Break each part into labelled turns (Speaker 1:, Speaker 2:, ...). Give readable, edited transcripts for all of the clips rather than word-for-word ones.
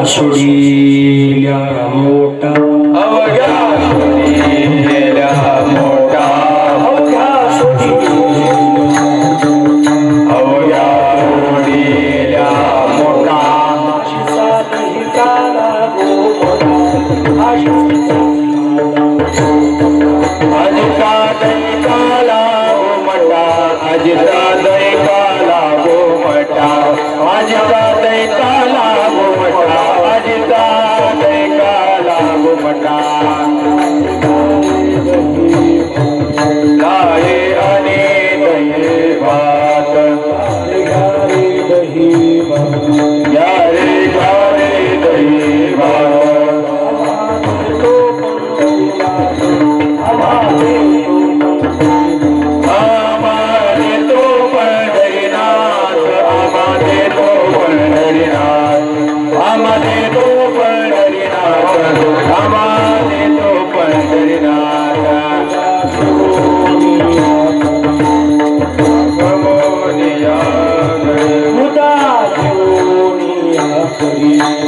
Speaker 1: सोडील्या मोठा
Speaker 2: अवघ्या सोडील्या मोठा
Speaker 1: अवघ्या सोडील्या
Speaker 2: मोठा
Speaker 1: आशीचा दही काला गो मोठा
Speaker 2: अजिता दैकाला गोमटा अजिता दैकाला गोमटा अजिता दैकाला गोमटा अजिता दैकाला गोमटा लाहे आणि दही भात यारे घारे दही भात आमाने तो पंढरीनाथ आमाने तो पंढरीनाथ आमाने तो पंढरीनाथ आमाने तो पंढरीनाथ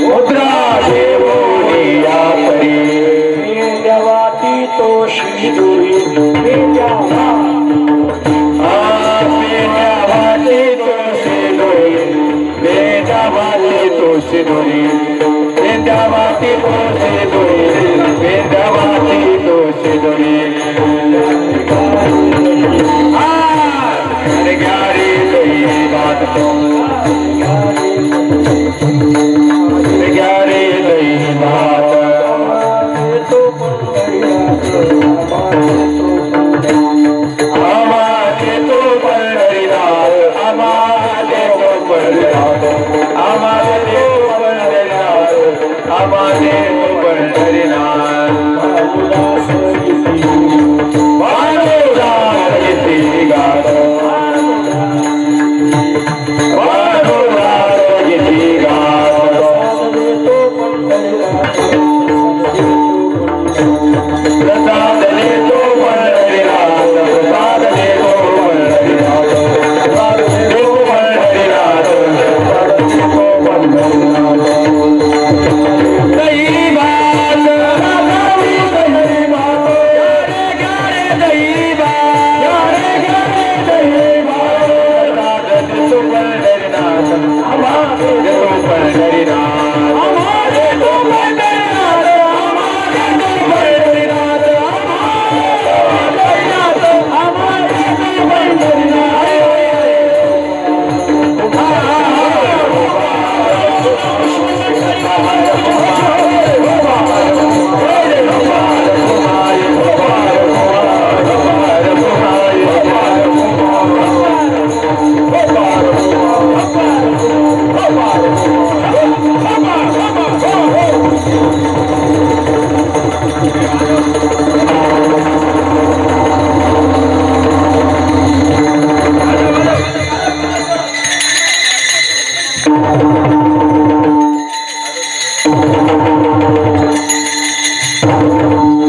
Speaker 2: मुद्रा देवोनिया परी
Speaker 1: देवाती तो शिदुरी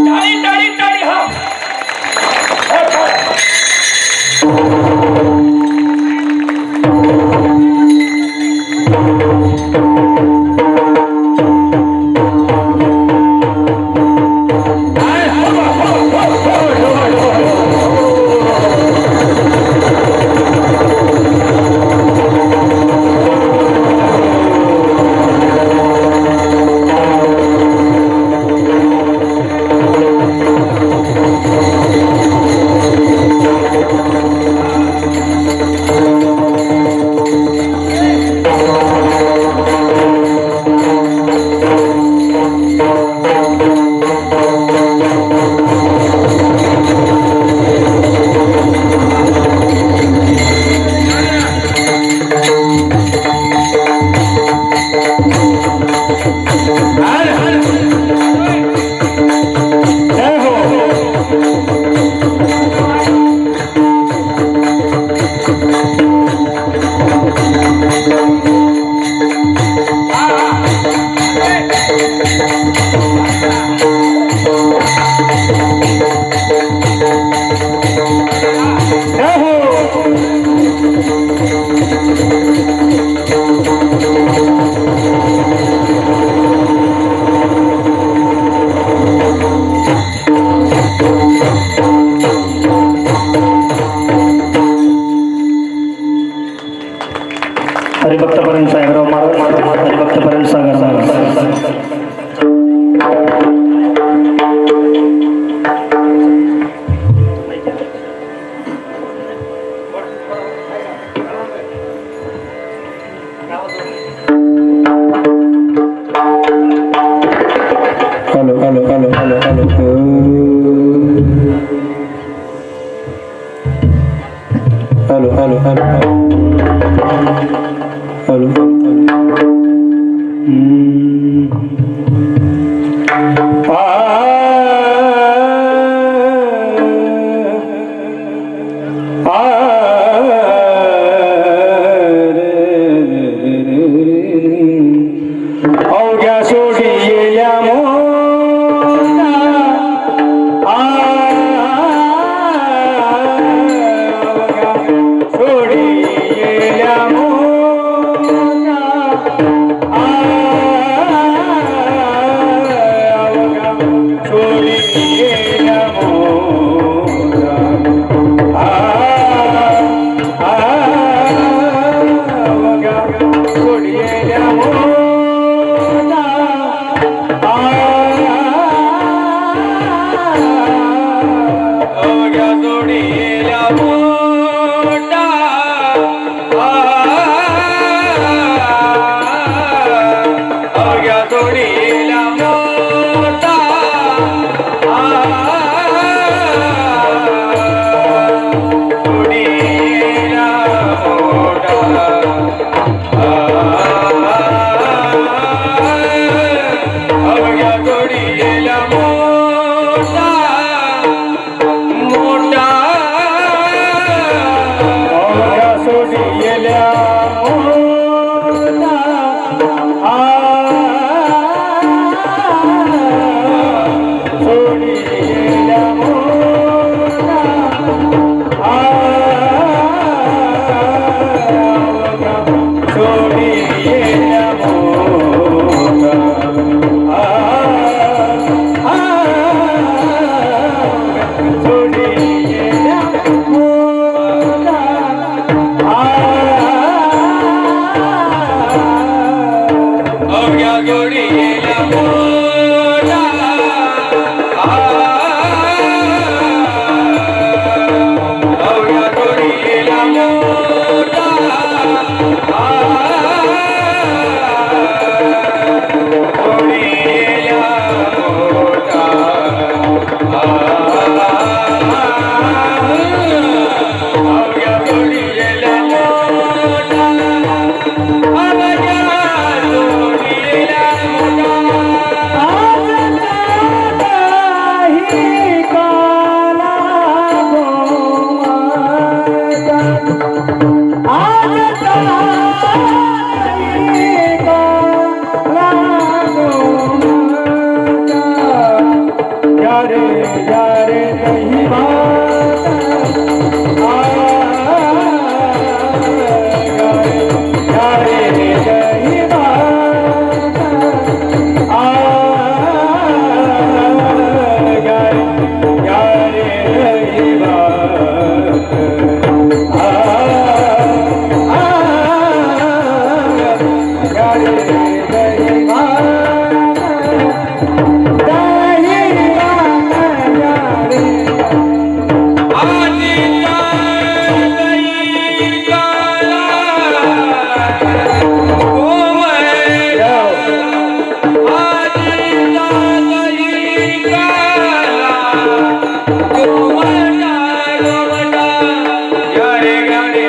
Speaker 1: टाळी टाळी टाळी हा
Speaker 2: हरिभक्तपर्यंत साहेबराव महाराज हरिभक्तपर्यंत Sagar hello hello hello hello hello hello hello hello hello अवघ्या सोडी येल्या मोठा सोडी येल्या मोठा सोडी येल्या मोठा सोडी येल्या मोठा अवघ्या सोडीला मोठा अवघ्या सोडीला मोठा सोडीला मोठा अवघ्या सोडीला मोठा मोठा अवघ्या सोडीला मोठा सोडीला मोठा सोडीला अवघ्या सोडीला मोठा अवघ्या सोडीला मोठा सोडीला मोठा अवघ्या सोडीला मोठा अवघ्या सोडीला जय गणे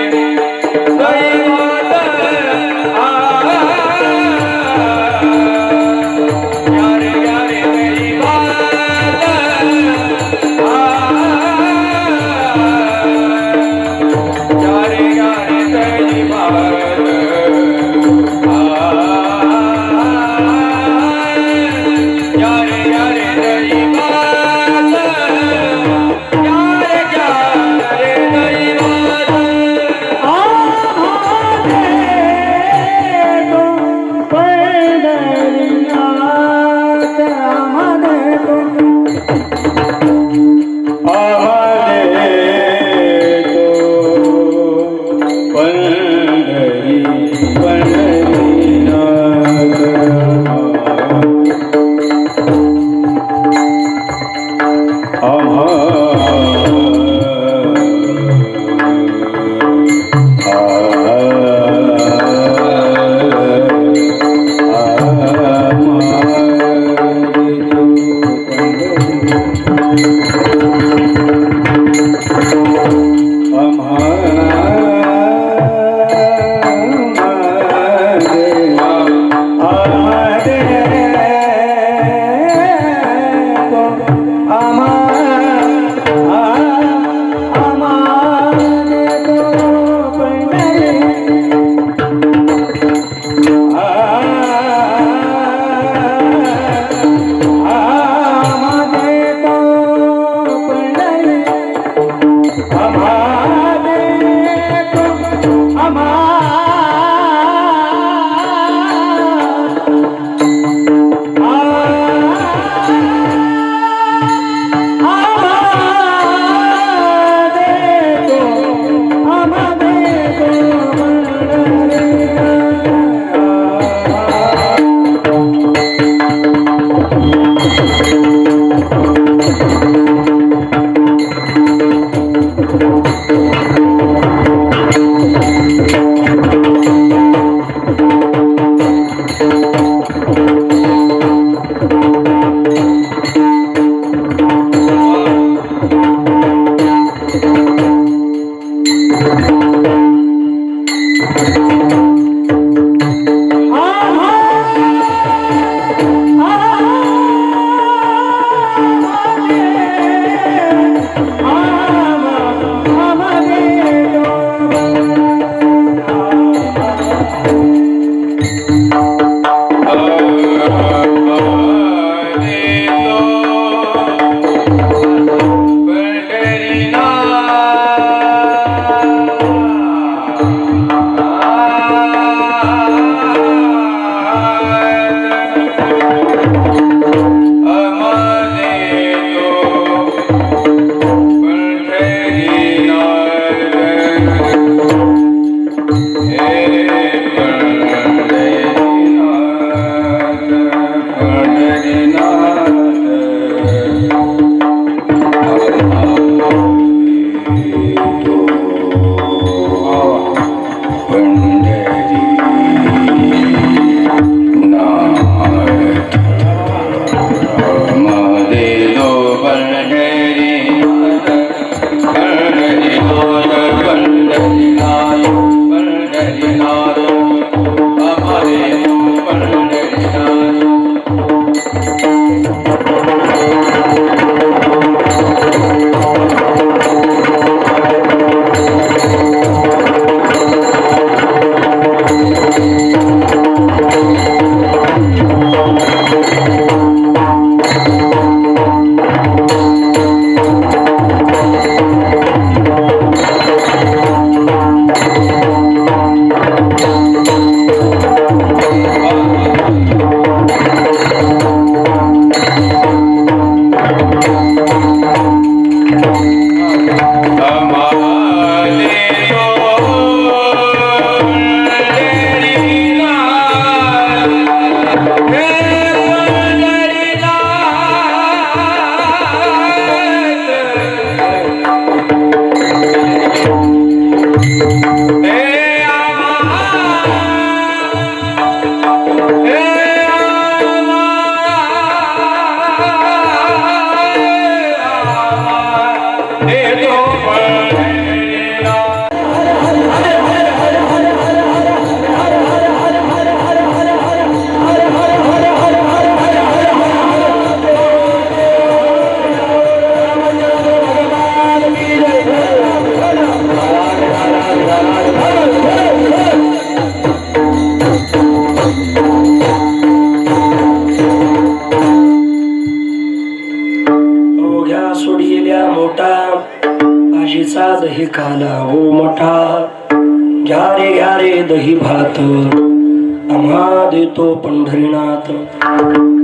Speaker 3: देतो पंढरीनाथ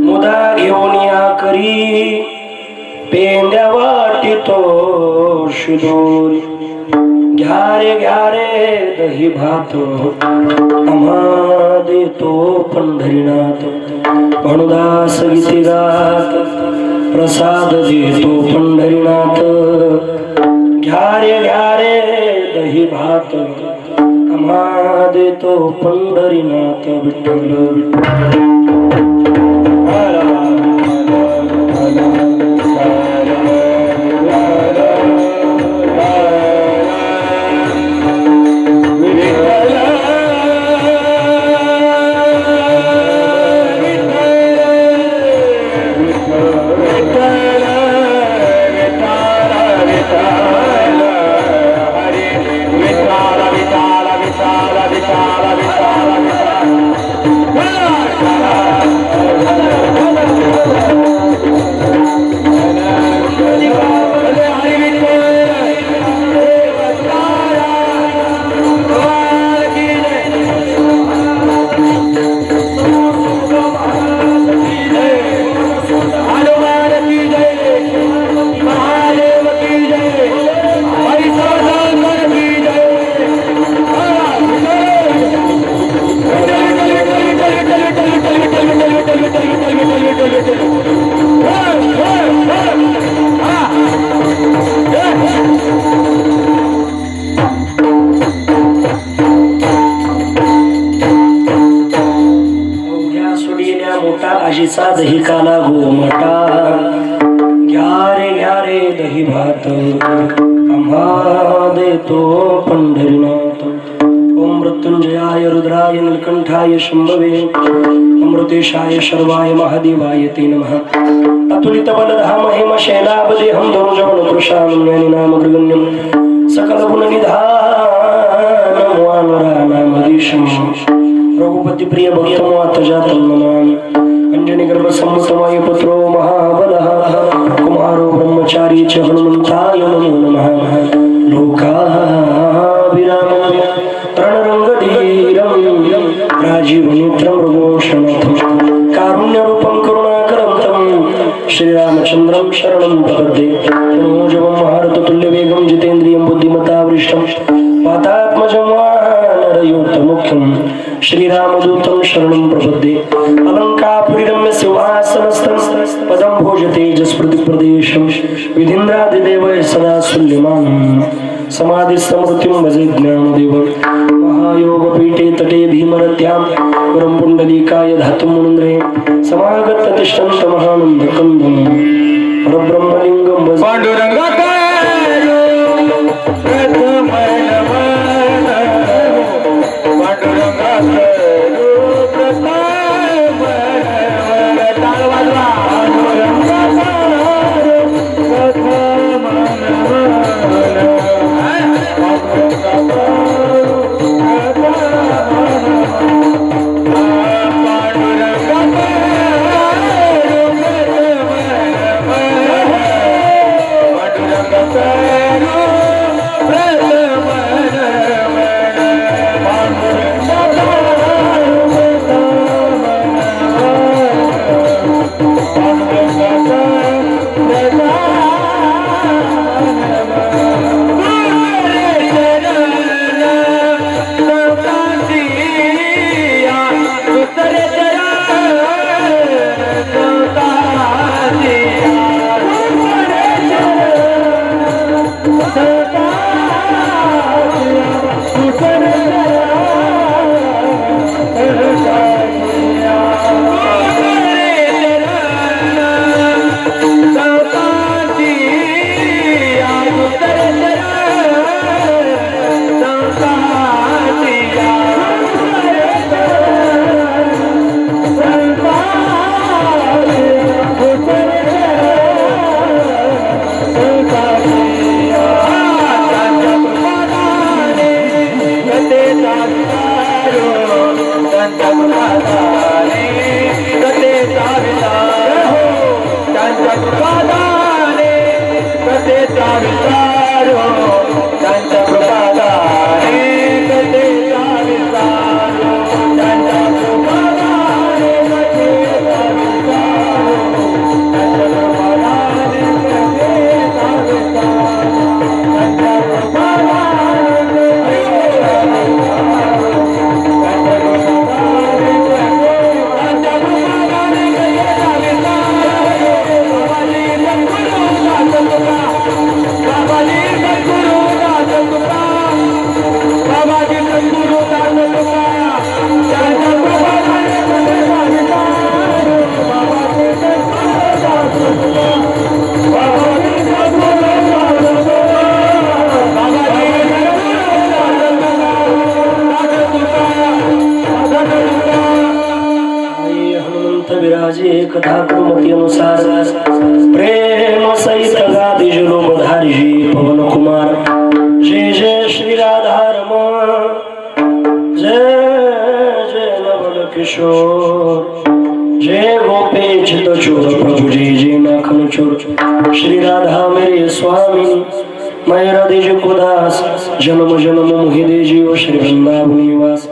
Speaker 3: मुदा घेऊन या करी पेंद्या वाटितो शिदोरी घ्या रे दही भात आम्हा देतो पंढरीनाथ म्हणुदास गीती गात प्रसाद देतो पंढरीनाथ घ्या रे दही भात आम्हा देतो पंढरीनाथ विठ्ठल आजीचा दही काला गोमटा घ्या रे दही भात आम्हा देतो पंढरीनाथ ओम मृत्युंजयाय रुद्राय नीलकंठाय शंभवे अमृतेशाय शर्वाय महादेवाय ते नमः अतुलित बलधाम हेम शैलाबदेहं धनुजवन कृशानुज्ञानी नाम गृगण्यं सकल गुण निधान वानरानामधीशं रघुपति प्रिय भक्तमात जातं नमामि अंजनी गर्भ सम्मुतमय पुत्रो महाबलः कुमारो ब्रह्मचारी च हनुमन्ताय नमो नमः लोकाभिरामं तरणरङ्गधीरं राजीवनेत्रं मृगोषणं कारुण्यरूपं करुणाकरं श्रीरामचन्द्रं शरणं प्रपद्ये मनोजवं महारथतुल्यवेगं जितेन्द्रियं बुद्धिमतावरिष्ठं वातात्मजं वानरयोत्तमुख्यं श्रीरामदूतं शरणं प्रपद्ये अलङ्कापुरीरम्य सिंहासनस्थं पदं भोजते जस्मृतिप्रदेशं विधीन्द्रादिदेवै सदा सुल्यमानं समाधिस्थमृत्युं भजे ज्ञानदेवं महायोगपीठे तटे भीमरत्यां पुरं पुण्डलीकाय धातुं मुनीन्द्रे समागत तिष्ठन्त महानन्दकन्दं परब्रह्मलिङ्गं भजे
Speaker 2: पांडुरंगाचा
Speaker 3: पंथ विराजे कथा कुमती अनुसार प्रेम सहित गादी लोभ धारी पवन कुमार जय जय श्री राधा रमण जय जय नवल किशोर जय गोपेक्षित चोर प्रभु जय जय माखन चोर श्री राधा मेरे स्वामी मैं राधे जी को दास जन्म जन्म मोहि दे जीव श्री वृंदावन निवास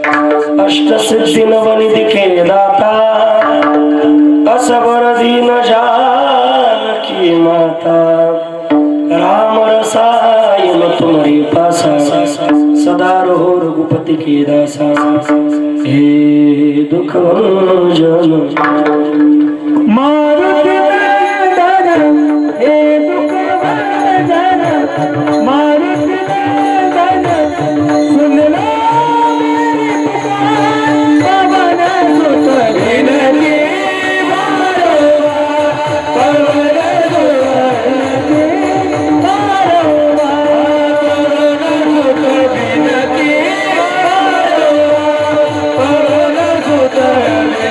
Speaker 3: अष्ट सिद्धि नवनिधि के दाता असबर दीन जानकी माता राम रसायन तुम्हारे पासा सदा रहो रघुपति के दासा हे दुख भंजन
Speaker 4: मारुति नंदन हे दुख भंजन मारुति नंदन सुन लो मेरी पुकार पवन सुत विनती बारंबार पवन सुत विनती बारंबार पवन सुत विनती बारंबार पवन सुत विनती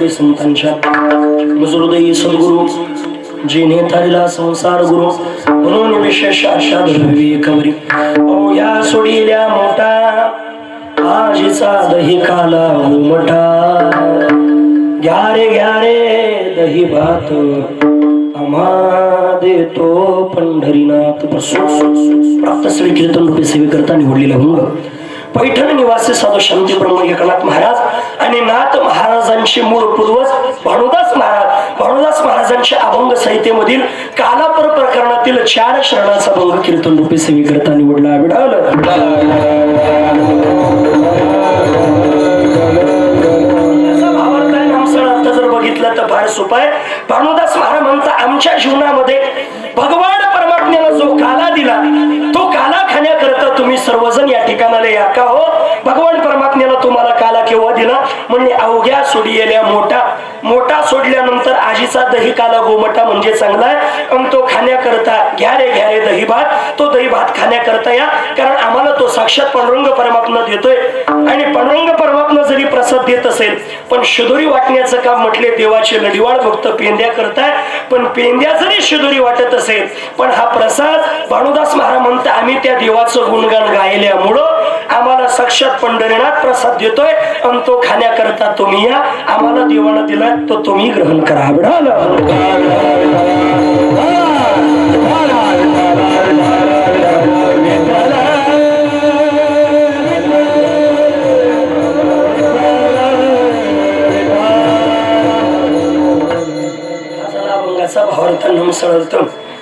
Speaker 3: संतांच्या मजहृदयी सद्गुरु जिने तारीला संसार गुरु म्हणून विशेष आशा धरवी कवरी ओ या सोडील्या मोठा आजीचा दही काला उमटा घ्या रे दही भात आम्हा देतो पंढरीनाथ प्राप्त श्री कीर्तन रूपे सेवे करता निवडलेला हुंग पैठण निवासी साधू शांती ब्रह्म एकनाथ महाराज आणि नाथ महाराजांचे मूळ पूर्वज भानुदास महाराजांच्या अभंग संहितेमधील कालापर प्रकरणातील 4 शरणाचा भंग कीर्तन रूपे सेवे करता निवडला आता जर बघितलं तर फार सोपं आहे. भानुदास महाराज म्हणता आमच्या जीवनामध्ये भगवान परमात्म्याला जो काला दिला तो काला खाण्याकरता तुम्ही सर्वजण या ठिकाणाला या का हो. भगवान परमात्म्याला तुम्हाला काला केव्हा दिला म्हणजे अवघ्या सोडिलेल्या मोठा सोडल्यानंतर आजीचा दही काला गोमटा म्हणजे चांगला आहे आणि तो खाण्याकरता घ्या रे दही भात तो दही भात खाण्याकरता या कारण आम्हाला तो साक्षात पांडुरंग परमात्मा देतोय आणि पांडुरंग परमात्मा जरी प्रसाद देत असेल पण शिदोरी वाटण्याचं काम म्हटले देवाचे लढीवाळ भक्त पेंद्या करताय पण पेंद्या जरी शिदोरी वाटत असेल पण हा प्रसाद भानुदास महाराज म्हणता आम्ही त्या देवाचं गुणगान गायल्यामुळं आम्हाला साक्षात पंढरीनाथ प्रसाद देतोय आणि तो खाण्याकरता तुम्ही या आम्हाला देवानं दिला तो तुम्ही ग्रहण करा.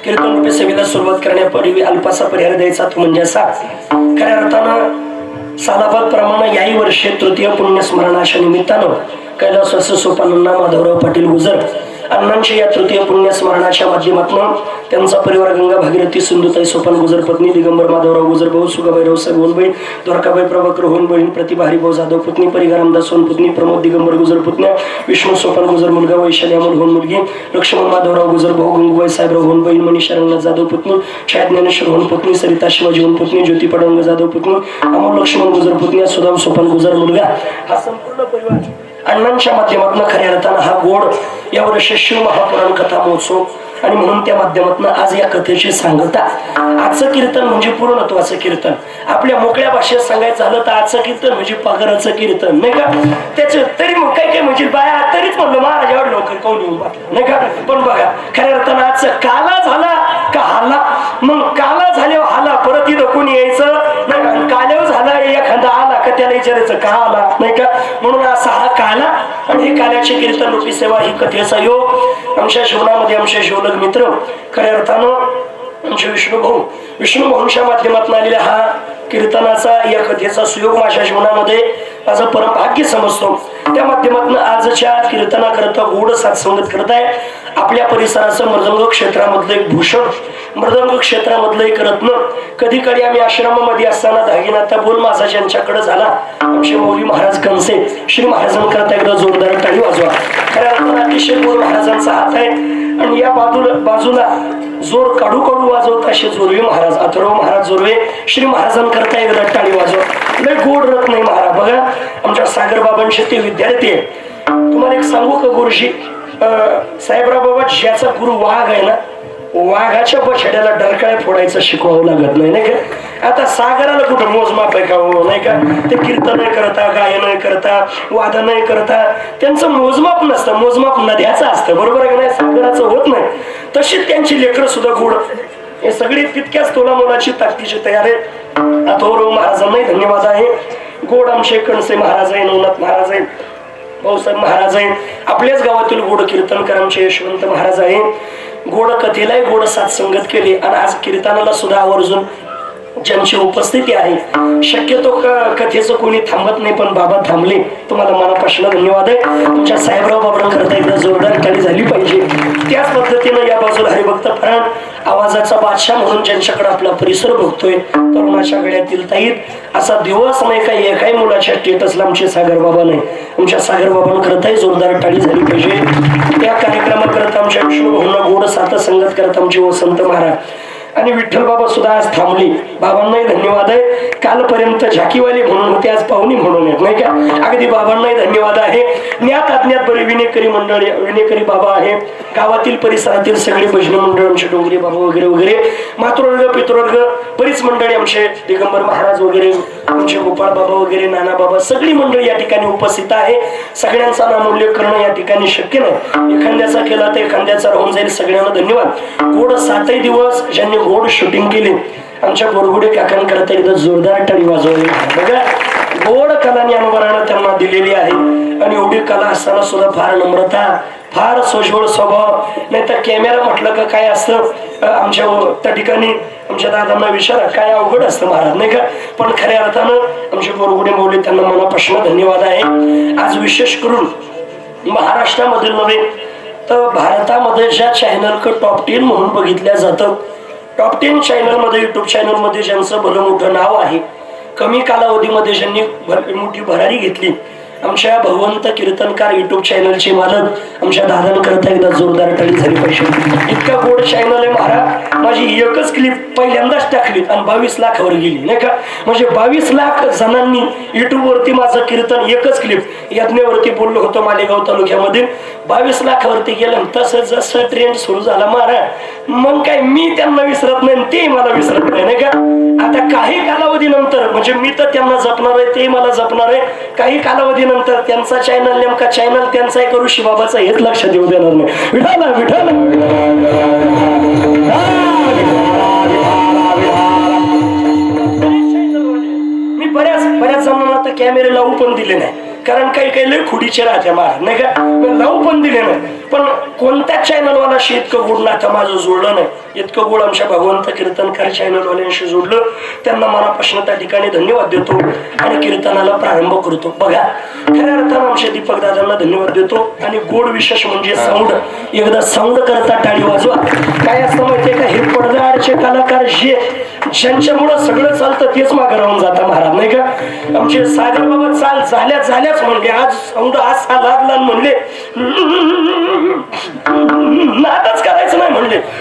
Speaker 3: कीर्तन रूपी सेवेला सुरुवात करण्यापूर्वी अल्पासा परिहार द्यायचा तो म्हणजे असा खऱ्या अर्थानं सालाबाद प्रमाणे याही वर्षी तृतीय पुण्यस्मरणाच्या निमित्तानं कैलासवासी सोपानंना माधवराव पाटील गुजर अण्णांच्या या तृतीय पुण्यस्मरणाच्या माध्यमातून त्यांचा परिवार गंगा भागीरथी सिंधुताई सोपान गुजर पत्नी दिगंबर माधवराव गुजर भाऊ सुगाबाई रावसाहेब होनबहीण द्वारकाबाई प्रभाकर होनबहीण प्रतिभा हरिभाऊ जाधव पुतणी परिगा रामदास होन पुतणी प्रमोद दिगंबर गुजर पुतण्या विष्णू सोपान गुजर मुलगा वैशाली अमोल होन मुलगी लक्ष्मण माधवराव गुजर भाऊ गंगूबाई साहेबराव होनबहीण मनीषा रंगनाथ जाधव पुतणी छाया ज्ञानेश्वर होन पुतणी सरिता शिवाजी होन पुतणी ज्योती पडवंग जाधव पुतणी अमोल लक्ष्मण गुजर पुतण्या सुदाम सोपान गुजर मुलगा हा संपूर्ण परिवार अण्णांच्या माध्यमातून खऱ्या अर्थानं हा गोड या वर्षी शिव महापुराण कथा महोत्सव आणि म्हणून त्या माध्यमातून आज या कथेची सांगता. आजचं कीर्तन म्हणजे पूर्णत्वाचं कीर्तन. आपल्या मोकळ्या भाषेत सांगायचं झालं तर आजचं कीर्तन म्हणजे पगाराचं कीर्तन नाही का. त्याचं तरी मग काही काही म्हणजे बाया तरीच म्हणलं महाराज एवढं लवकर कोण येऊन बाटलं नाही का. पण बघा खऱ्या अर्थानं आजचं काला झाला का हाला, मग काला झाल्यावर हाला परत इथं कोणी यायचं नाही का. काल्यावर झाला एखादा आला का त्याला विचारायचं का आला नाही का. म्हणून असा हा काला आणि हे काल्याचे कीर्तन रूपी सेवा ही कथेचा योग आमच्या जीवनामध्ये आमच्या जीवलग मित्र खऱ्या अर्थानं आमचे विष्णू भाऊंच्या माध्यमातून आलेला हा कीर्तनाचा या कथेचा सुयोग माझ्या जीवनामध्ये माझं परम भाग्य समजतो. त्या माध्यमातून आजच्या कीर्तनाकरता गोड सत्संगत करत आहे. आपल्या परिसराचं मृदंग क्षेत्रामधलं एक भूषण, मृदंग क्षेत्रामधलं एक रत्न. कधी कधी आम्ही आश्रमामध्ये असताना धागीनाथा बोल माझा ज्यांच्याकडे झाला आमचे मौली महाराज कंसे श्री महाराजांकरता एकदा जोरदार टाळी वाजवा. खऱ्या अर्थानं अतिशय गोड महाराजांचा हात आहे आणि या बाजूला जोर काढू वाजवत असे जोरवे महाराज अथर्व महाराज जोरवे श्री महाराजांकरता एकदा टाळी वाजवा. लय गोड रत्न नाही महाराज. बघा आमच्या सागर बाबांचे ते विद्यार्थी आहे. तुम्हाला एक सांगू का गुरुजी, साहेबराव बाबा ज्याचा गुरु वाघ आहे ना, वाघाच्या बछड्याला डरकाळ्या फोडायचं शिकवावं लागत नाही का. आता सागराला कुठं मोजमाप आहे का हो नाही का. ते कीर्तन नाही करता, गायन नाही करता, वादन नाही करता, त्यांचं मोजमाप नसतं. मोजमाप नद्याचं असतं बरोबर आहे का नाही. सागराचं होत नाही. तशीच त्यांची लेकरं सुद्धा गोड. हे सगळी तितक्याच तोला मोलाची ताकदीची तयार आहे. अथर्व महाराजांनाही धन्यवाद आहे. गोड आमचे कणसे महाराज आहे, नवनाथ महाराज आहे, भाऊसाहेब महाराज आहे. आपल्याच गावातील गोड कीर्तनकर आमचे यशवंत महाराज आहे. गोड कथेलाही गोड सत्संगत केली आणि आज कीर्तनाला सुद्धा आवर्जून ज्यांची उपस्थिती आहे. शक्यतो कथेचं कोणी थांबत नाही पण बाबा थांबले. तुम्हाला मनापासून धन्यवाद आहे. तुमच्या साहेबराव बाबांकरता एकदा जोरदार टाळी झाली पाहिजे. त्याच पद्धतीनं या बाजूला हरिभक्त फराण आवाजाचा बादशाह म्हणून ज्यांच्याकडे आपला परिसर बघतोय तरुणाच्या गळ्यातील ताईत असा दिवस नाही का एकाही मुलाच्या स्टेटसला आमचे सागर बाबा नाही. आमच्या सागर बाबांकरताही जोरदार टाळी झाली पाहिजे. त्या कार्यक्रमाकरता आमच्या विष्णू भाऊंना गोड साथ संगत करत आमचे वसंत महाराज आणि विठ्ठल बाबा सुद्धा आज थांबले. बाबांनाही धन्यवाद आहे. कालपर्यंत झाकीवाले म्हणून होते, आज पाहुणी म्हणून येत नाही का. अगदी बाबांनाही धन्यवाद आहे. ज्ञात अज्ञात बरी विनेकरी मंडळ, विनेकरी बाबा आहे. गावातील परिसरातील सगळे भजन मंडळ आमचे डोंगरे बाबा वगैरे वगैरे, मातृवर्ग पितृवर्ग बरीच मंडळी आमचे दिगंबर महाराज वगैरे, आमचे गोपाळ बाबा वगैरे, नाना बाबा सगळी मंडळी या ठिकाणी उपस्थित आहे. सगळ्यांचा नामोल्लेख करणं या ठिकाणी शक्य नाही. एखाद्याचा केला तर एखाद्याचा राहून जाईल. सगळ्यांना धन्यवाद. गोड 7 दिवस ज्यांनी गोड शूटिंग केली आमच्या बोरगुडे काकांकरता एकदा जोरदार टाळी वाजवली. बघा गोड कला ज्ञानोबरानं त्यांना दिलेली आहे आणि एवढी कला असताना सुद्धा फार नम्रता, फार सोजवळ स्वभाव. नाही तर कॅमेरा म्हटलं का काय असतं आमच्या त्या ठिकाणी आमच्या दादांना विचारा काय अवघड असतं महाराज नाही का. पण खऱ्या अर्थानं आमचे बोरगुडे मौली त्यांना मनापासून धन्यवाद आहे. आज विशेष करून महाराष्ट्रामधील नव्हे तर भारतामध्ये ज्या चॅनल टॉप 10 म्हणून बघितल्या जातं, टॉप 10 चॅनलमध्ये युट्यूब चॅनलमध्ये ज्यांचं भलं मोठं नाव आहे, कमी कालावधीमध्ये ज्यांनी मोठी भरारी घेतली, आमच्या भगवंत कीर्तनकार युट्यूब चॅनलचे मालक आमच्या दादांकरता एकदा जोरदार टाळी झाली पाहिजे. इतका गोड चॅनल आहे महाराज. माझी एकच क्लिप पहिल्यांदाच टाकली आणि 22 लाखावर गेली नाही का. म्हणजे 22 लाख जणांनी युट्यूब वरती माझं कीर्तन एकच क्लिप यज्ञवरती बोललो होतो मालेगाव तालुक्यामध्ये 22 लाखावरती गेलं. तसं जसं ट्रेंड सुरू झाला महाराज मग काय मी त्यांना विसरत नाही ते मला विसरत नाही का. आता काही कालावधीनंतर म्हणजे मी तर त्यांना जपणार आहे, ते मला जपणार आहे. काही कालावधीनंतर त्यांचा चॅनल नेमका चॅनल त्यांचा आहे करू शिबाबाचा हेच लक्षात येऊ देणार नाही. विठाला विठाला मी बऱ्याच जणांना आता कॅमेरे लावू पण दिले नाही. कारण काही काही लय खुडीचे राहते महाराज नाही का, लावू पण दिले नाही. पण कोणत्याच चॅनलवालाशी इतकं गोड नातं माझं जोडलं नाही, इतकं गोड आमच्या भगवंत कीर्तनकार चॅनलवाल्यांशी जोडलं. त्यांना मनापासून त्या ठिकाणी धन्यवाद देतो आणि कीर्तनाला प्रारंभ करतो. बघा खऱ्या अर्थानं आमच्या दीपक दादांना धन्यवाद देतो. आणि गोड विशेष म्हणजे साऊंड, एकदा साऊंड करता टाळी वाजवा. काय असतं माहितीये का, हे पडद्याआडचे कलाकार जे ज्यांच्यामुळं सगळं चालतं तेच मागे राहून जातं महाराज नाही का. आमचे सागर बाबा चाल झाल्याच म्हणले, आज साऊंड आज लागला म्हणले नाटच करायचं नाही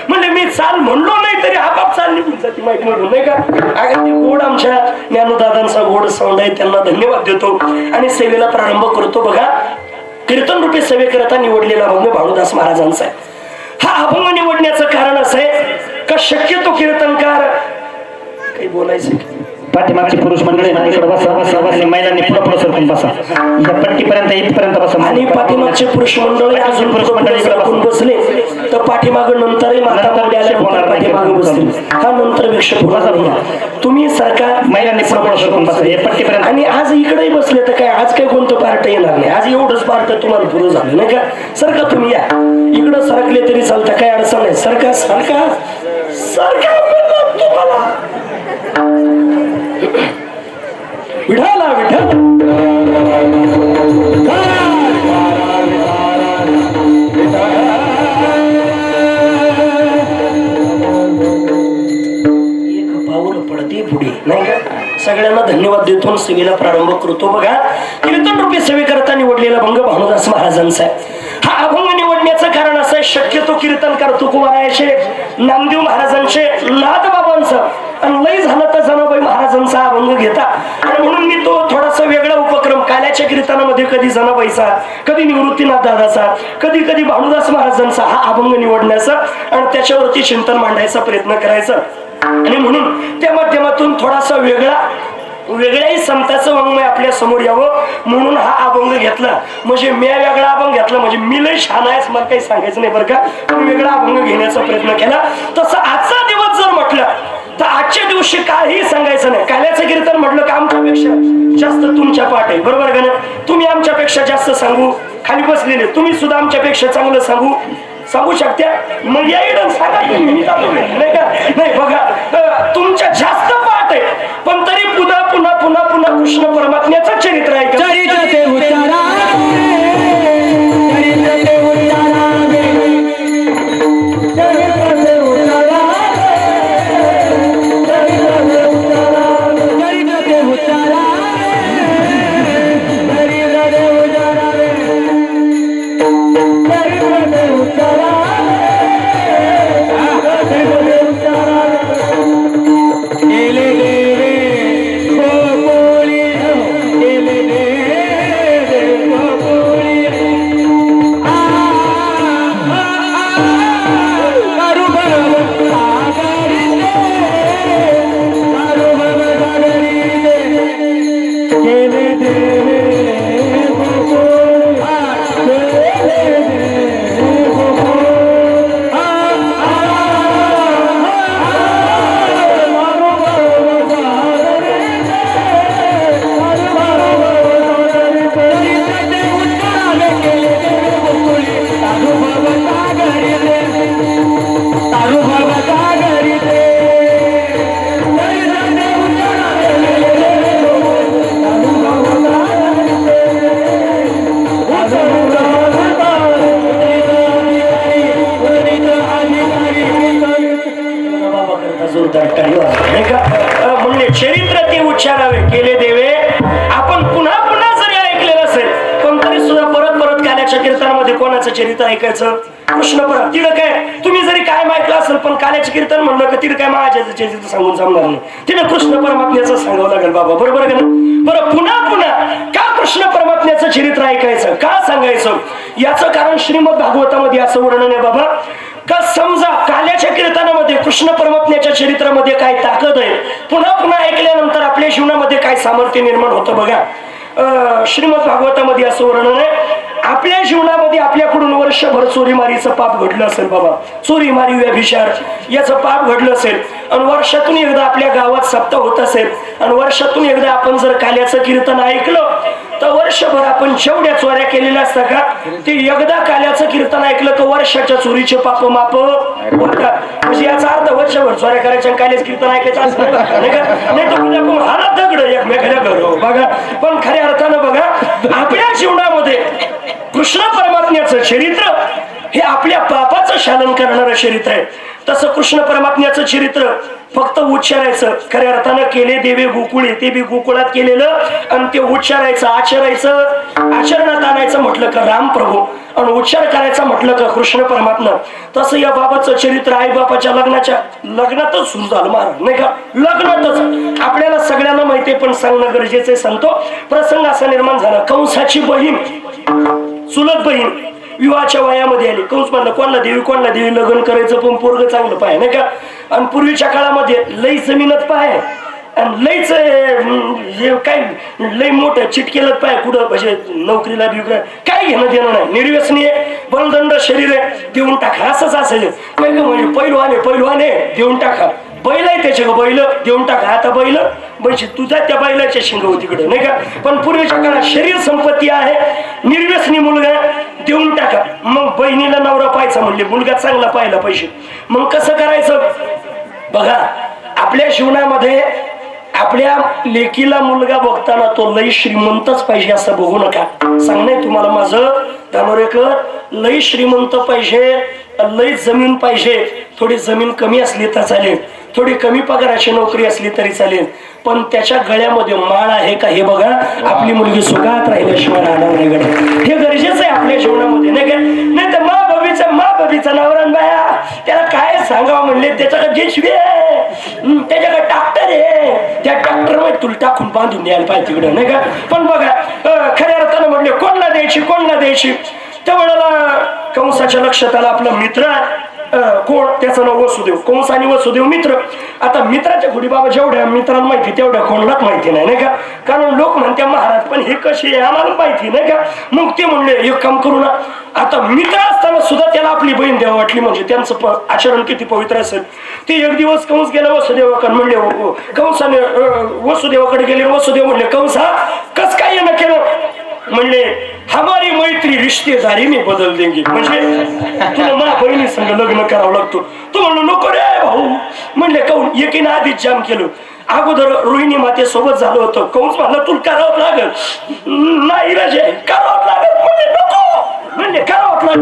Speaker 3: म्हणले मी चाल म्हणलो नाही तरी आपाप चाल निघून जाते माहिती म्हणून नाही का. अगदी गोड आमच्या ज्ञानदादांचा गोड साऊंड आहे, त्यांना धन्यवाद देतो आणि सेवेला प्रारंभ करतो. बघा कीर्तन रूपी सेवेकरता निवडलेला अभंग भानुदास महाराजांचा आहे. हा अभंग निवडण्याचं कारण असं आहे का शक्यतो कीर्तनकार काही बोलायचं
Speaker 5: पाठीमागची पुरुष मंडळी महिलांनी पुढे सरकून बसा, या पट्टीपर्यंत इथपर्यंत बसा.
Speaker 3: आणि पाठीमागचे पुरुष मंडळी अजून पुरुष मंडळी सरकून बसले तर पाठीमाग नंतरही माता पाठीमागे बसतील. हा नंतर विक्षेप तुम्ही सरकार
Speaker 5: महिलांनी पुढे सरकून बसा, हे पट्टीपर्यंत.
Speaker 3: आणि आज इकडेही बसले तर काय आज काही कोणतं पार्ट येणार नाही, आज एवढंच पार्ट तुम्हाला पुरं झालं नाही का. सरका तुम्ही या इकडं सरकले तरी चालतं, काही अडचण नाही. सरका सरका सरका तुम्हाला विठाला विठ्ठल एक पाऊल पडते पुढे नाही का. सगळ्यांना धन्यवाद देतो, सेवेला प्रारंभ करतो. बघा कीर्तन रूपी सेवेकरता निवडलेला अभंग भानुदास महाराजांचा आहे. हा अभंग निवडण्याचं कारण असं आहे, शक्यतो कीर्तनकार तुकोबारायाचे, नामदेव महाराजांचे, नाथबाबांचं आणि लई झालं तर जनाबाई महाराजांचा अभंग घेता. आणि म्हणून मी तो थोडासा वेगळा उपक्रम काल्याच्या कीर्तनामध्ये कधी जनाबाईचा, कधी निवृत्तीनाथ दादाचा, कधी कधी भानुदास महाराजांचा हा अभंग निवडण्याचा आणि त्याच्यावरती चिंतन मांडायचा प्रयत्न करायचा. आणि म्हणून त्या माध्यमातून थोडासा वेगळ्याही संताचं वाङ्मय आपल्या समोर यावं म्हणून हा अभंग घेतला. म्हणजे मी वेगळा अभंग घेतला म्हणजे मी लय छान आहे मला काही सांगायचं नाही बरं का. मी वेगळा अभंग घेण्याचा प्रयत्न केला. तसं आजचा दिवस जर म्हटलं तर आजच्या दिवशी काही सांगायचं नाही. काल्याचं कीर्तन म्हटलं का आमच्यापेक्षा जास्त तुमच्या पाठ आहे, बरोबर का नाही. तुम्ही आमच्यापेक्षा जास्त सांगू, खाली बसलेले तुम्ही सुद्धा आमच्यापेक्षा चांगलं सांगू शकता. मग या इडून सांगा तुम्ही नाही का. नाही बघा तुमच्या जास्त पाठ आहे पण तरी पुन्हा पुन्हा पुन्हा पुन्हा कृष्ण परमात्म्याचं चरित्र आहे. म्हणले चरित्र ते उच्चारावे केले देवे. आपण पुन्हा पुन्हा जरी ऐकलेलं असेल पण तरी सुद्धा परत परत काल्याच्या कीर्तनामध्ये कोणाचं चरित्र ऐकायचं, कृष्ण परत. तिथं काय तुम्ही जरी काय ऐकलं असेल पण काल्याचं कीर्तन म्हणलं का तिथं काय महाराजाचं चरित्र सांगून जमणार नाही, तिथं कृष्ण परमात्म्याचं सांगावं लागेल बाबा, बरोबर का नाही. बरं पुन्हा पुन्हा का कृष्ण परमात्म्याचं चरित्र ऐकायचं, का सांगायचं, याचं कारण श्रीमद भागवतामध्ये असं वर्णन आहे बाबा का समजा काल्याच्या कीर्तनामध्ये कृष्ण परमात्म्याच्या चरित्रामध्ये काय ताकद आहे, पुन्हा पुन्हा ऐकल्यानंतर आपल्या जीवनामध्ये काय सामर्थ्य निर्माण होतं. बघा श्रीमद भागवतामध्ये असं वर्णन आहे, आपल्या जीवनामध्ये आपल्याकडून वर्षभर चोरीमारीचं पाप घडलं असेल बाबा, चोरीमारी व्यभिचार याचं पाप घडलं असेल आणि वर्षातून एकदा आपल्या गावात सप्ताह होत असेल आणि वर्षातून एकदा आपण जर काल्याचं कीर्तन ऐकलं तर वर्षभर आपण जेवढ्या चोऱ्या केलेल्या असतात का ते एकदा काल्याचं कीर्तन ऐकलं तर वर्षाच्या चोरीचे पाप माप होतात. म्हणजे याचा अर्थ वर्षभर चोऱ्या करायच्या आणि काल्याचं कीर्तन ऐकायचं असं नाही का? नाही तर उद्या कोण हाना दगड एकमेकाला घर बघा. पण खऱ्या अर्थानं बघा आपल्या जीवनामध्ये कृष्ण परमात्म्याचं चरित्र हे आपल्या पापाचं शालन करणारं चरित्र आहे. तसं कृष्ण परमात्म्याचं चरित्र फक्त उच्चारायचं, खऱ्या अर्थानं केले देवे गोकुळे ते बी गोकुळात केलेलं आणि ते उच्चारायचं आचरायचं आचरणात आणायचं म्हटलं का राम प्रभू आणि उच्चार करायचा म्हटलं का कृष्ण परमात्मा. तसं या बाबाचं चरित्र आई बापाच्या लग्नातच सुरू झालं महाराज नाही का? लग्नातच आपल्याला सगळ्यांना माहितीये पण सांगणं गरजेचं आहे. सांगतो प्रसंग असा निर्माण झाला. कंसाची बहीण चुलत बहीण विवाहाच्या वयामध्ये आली. कंस म्हणलं कोणला देवी लग्न करायचं पण पोरग चांगलं पाय नाही का? आणि पूर्वीच्या काळामध्ये लई जमीनच पाय आणि लईच हे काय लई मोठं चिटकेलच पाय कुठं म्हणजे नोकरीला बिवकरी काय घेणं देणं नाही. निर्व्यसनीय बलदंड शरीर आहे देऊन टाका असंच असायचं. काय म्हणजे पहिलवाने देऊन टाका. बैल आहे त्याच्या बैल देऊन टाका. आता बैल बैशी तुझा त्या बैलाच्या शिंग तिकडे नाही का? पण पूर्वीच्या काळात शरीर संपत्ती आहे निर्व्यसनी मुलगा देऊन टाका. मग बहिणीला नवरा पाहायचा म्हणले मुलगा चांगला पाहिला पाहिजे. मग कसं करायचं बघा आपल्या जीवनामध्ये आपल्या लेकीला मुलगा बघताना तो लई श्रीमंतच पाहिजे असं बघू नका. सांगणे तुम्हाला माझं धानोरेकर लई श्रीमंत पाहिजे लई जमीन पाहिजे. थोडी जमीन कमी असली तर चालेल थोडी कमी पगाराची नोकरी असली तरी चालेल पण त्याच्या गळ्यामध्ये माळ आहे का हे बघा. आपली मुलगी सुखात राहिल्याशिवाय राहणार नाही गड्या. हे गरजेचं आहे आपल्या जीवनामध्ये नाही का? नाही तर मा बबीचा नवरान बाया त्याला काय सांगावं म्हणले त्याच्याकडे जेशवी आहे त्याच्याकडे ट्रॅक्टर आहे त्या ट्रॅक्टर मध्ये तुला टाकून बांधून द्यायला पाहिजे तिकडं नाही का? पण बघा खऱ्या अर्थानं म्हणले कोणला द्यायची त्या वेळेला कंसाच्या लक्षात आला आपला मित्र कोण त्याचं नाव वसुदेव. कंस आणि वसुदेव मित्र. आता मित्राच्या घोडी बाबा जेवढ्या मित्रांना माहिती तेवढ्या कोणालाच माहिती नाही का? कारण लोक म्हणते महाराज पण हे कशी आहे आम्हाला माहिती नाही का? मग ते म्हणले एक काम करू ना आता मित्र असताना सुद्धा त्याला आपली बहीण द्यावं वाटली म्हणजे त्यांचं आचरण किती पवित्र असेल. ते एक दिवस कंस गेला वसुदेवाकडे म्हणले कंसाने वसुदेवाकडे गेले. वसुदेव म्हणले कंसा कस काय येणं केलं म्हणले हमारी मैत्री रिश्तेदारी मी बदल देंगे म्हणजे तुला माझ्या बहिणी संग लग्न करावं लागतो. तू म्हणलो नको रे भाऊ म्हणले काऊन एकीनं आधीच जाम केलं. अगोदर रोहिणी माते सोबत झालं होतं. कंस म्हणलं तुला करावं लागल नाही राजे करावं लागल म्हणजे नको म्हणजे करावं लागल.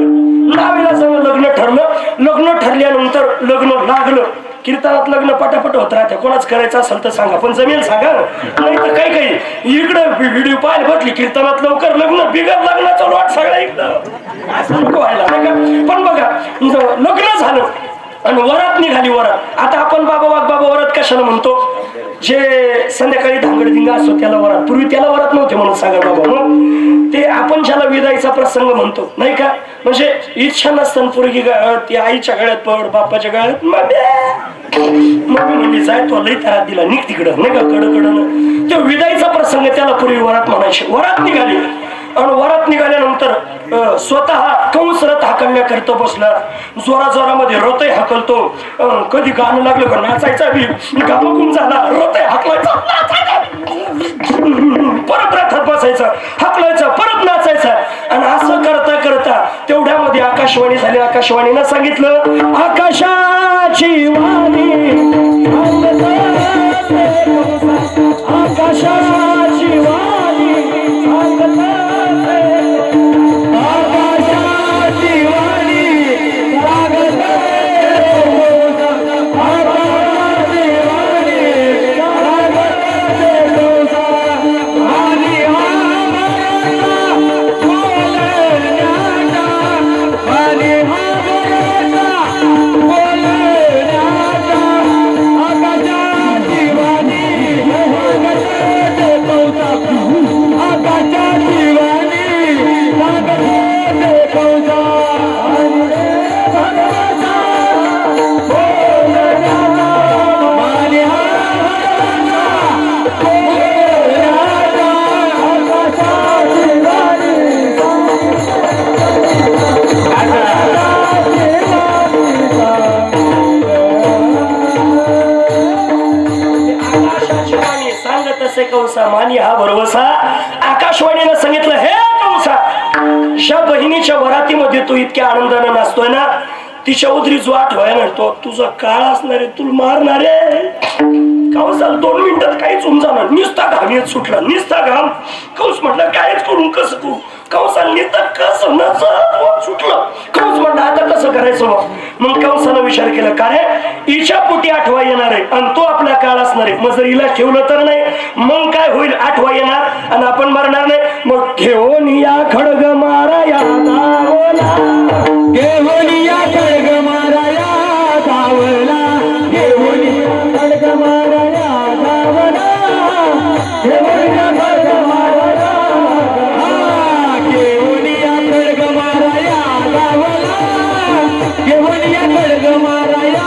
Speaker 3: नावीला संग लग्न ठरलं. लग्न ठरल्यानंतर लग्न लागलं. कीर्तनात लग्न पटापट होत राहते. कोणाच करायचं असेल तर सांगा पण जमेल सांगा नाही तर काही इकडं व्हिडिओ पाहायला बसली कीर्तनात लवकर लग्न बिगर लग्नाचं वाट सगळं इकडं असं नको व्हायला नाही का? पण बघा लग्न झालं आणि वरात निघाली. वरात आता आपण बाबा वरात कशाला म्हणतो जे संध्याकाळी धांगडधिंगा असतो त्याला वरात. पूर्वी त्याला वरात नव्हते म्हणून सांगा बाबा. मग ते आपण ज्याला विदाईचा प्रसंग म्हणतो नाही का? म्हणजे इच्छा नसताना पोरगी ती आईच्या गळ्यात पड बापाच्या गळ्यात मम्मी म्हणली जाय तो लई त्रास दिला निघ तिकडं नाही का कडकडन. तो विदाईचा प्रसंग त्याला पूर्वी वरात म्हणायचे. वरात निघाली आणि वरात निघाल्यानंतर स्वतः कंस रथ हाकलण्याकरता बसला. जोरामध्ये रथही हाकलतो. कधी गाणं लागलं का नाचायचा बी गामगुम झाला. रथही हाकलायचा परत रथात बसायचा हाकलायचा परत नाचायचा आणि असं करता करता तेवढ्यामध्ये आकाशवाणी झाली. आकाशवाणीनं सांगितलं आकाशाची वाणी आकाशाची वाणी मानी हा भरवसा आकाश आकाशवाणीनं सांगितलं, हे कंसा, ज्या बहिणीच्या वरातीमध्ये तू इतक्या आनंदाने नाचतोय ना, तिच्या उदरी जो आठवाय ना, तो तुझा काळ असणार आहे, तुला मारणार आहे. कंसाला 2 मिनिटात काहीच होऊन जाणार, निस्ता घाम येत सुटला, निस्ता घाम. कंस म्हटलं काहीच करून कसं करू, कंसाला निस्ता कसं नचत सुटलं. कंस म्हटलं आता कसं करायचं. मग कंसानं विचार केला, का रे हिच्या पोटी आठवा येणार आहे आणि तो आपला काळ असणार आहे, मग जर हिला ठेवलं तर नाही, मग काय होईल, आठवा येणार आणि आपण मरणार नाही. मग घेऊन या खडग मारा या दावला,
Speaker 4: घेऊन या खडग माराया धावला, घेऊन या खडग माराया धावला, घेऊन या खडग माराया, घेऊन या खडग माराया धावला, घेऊन या खडग माराया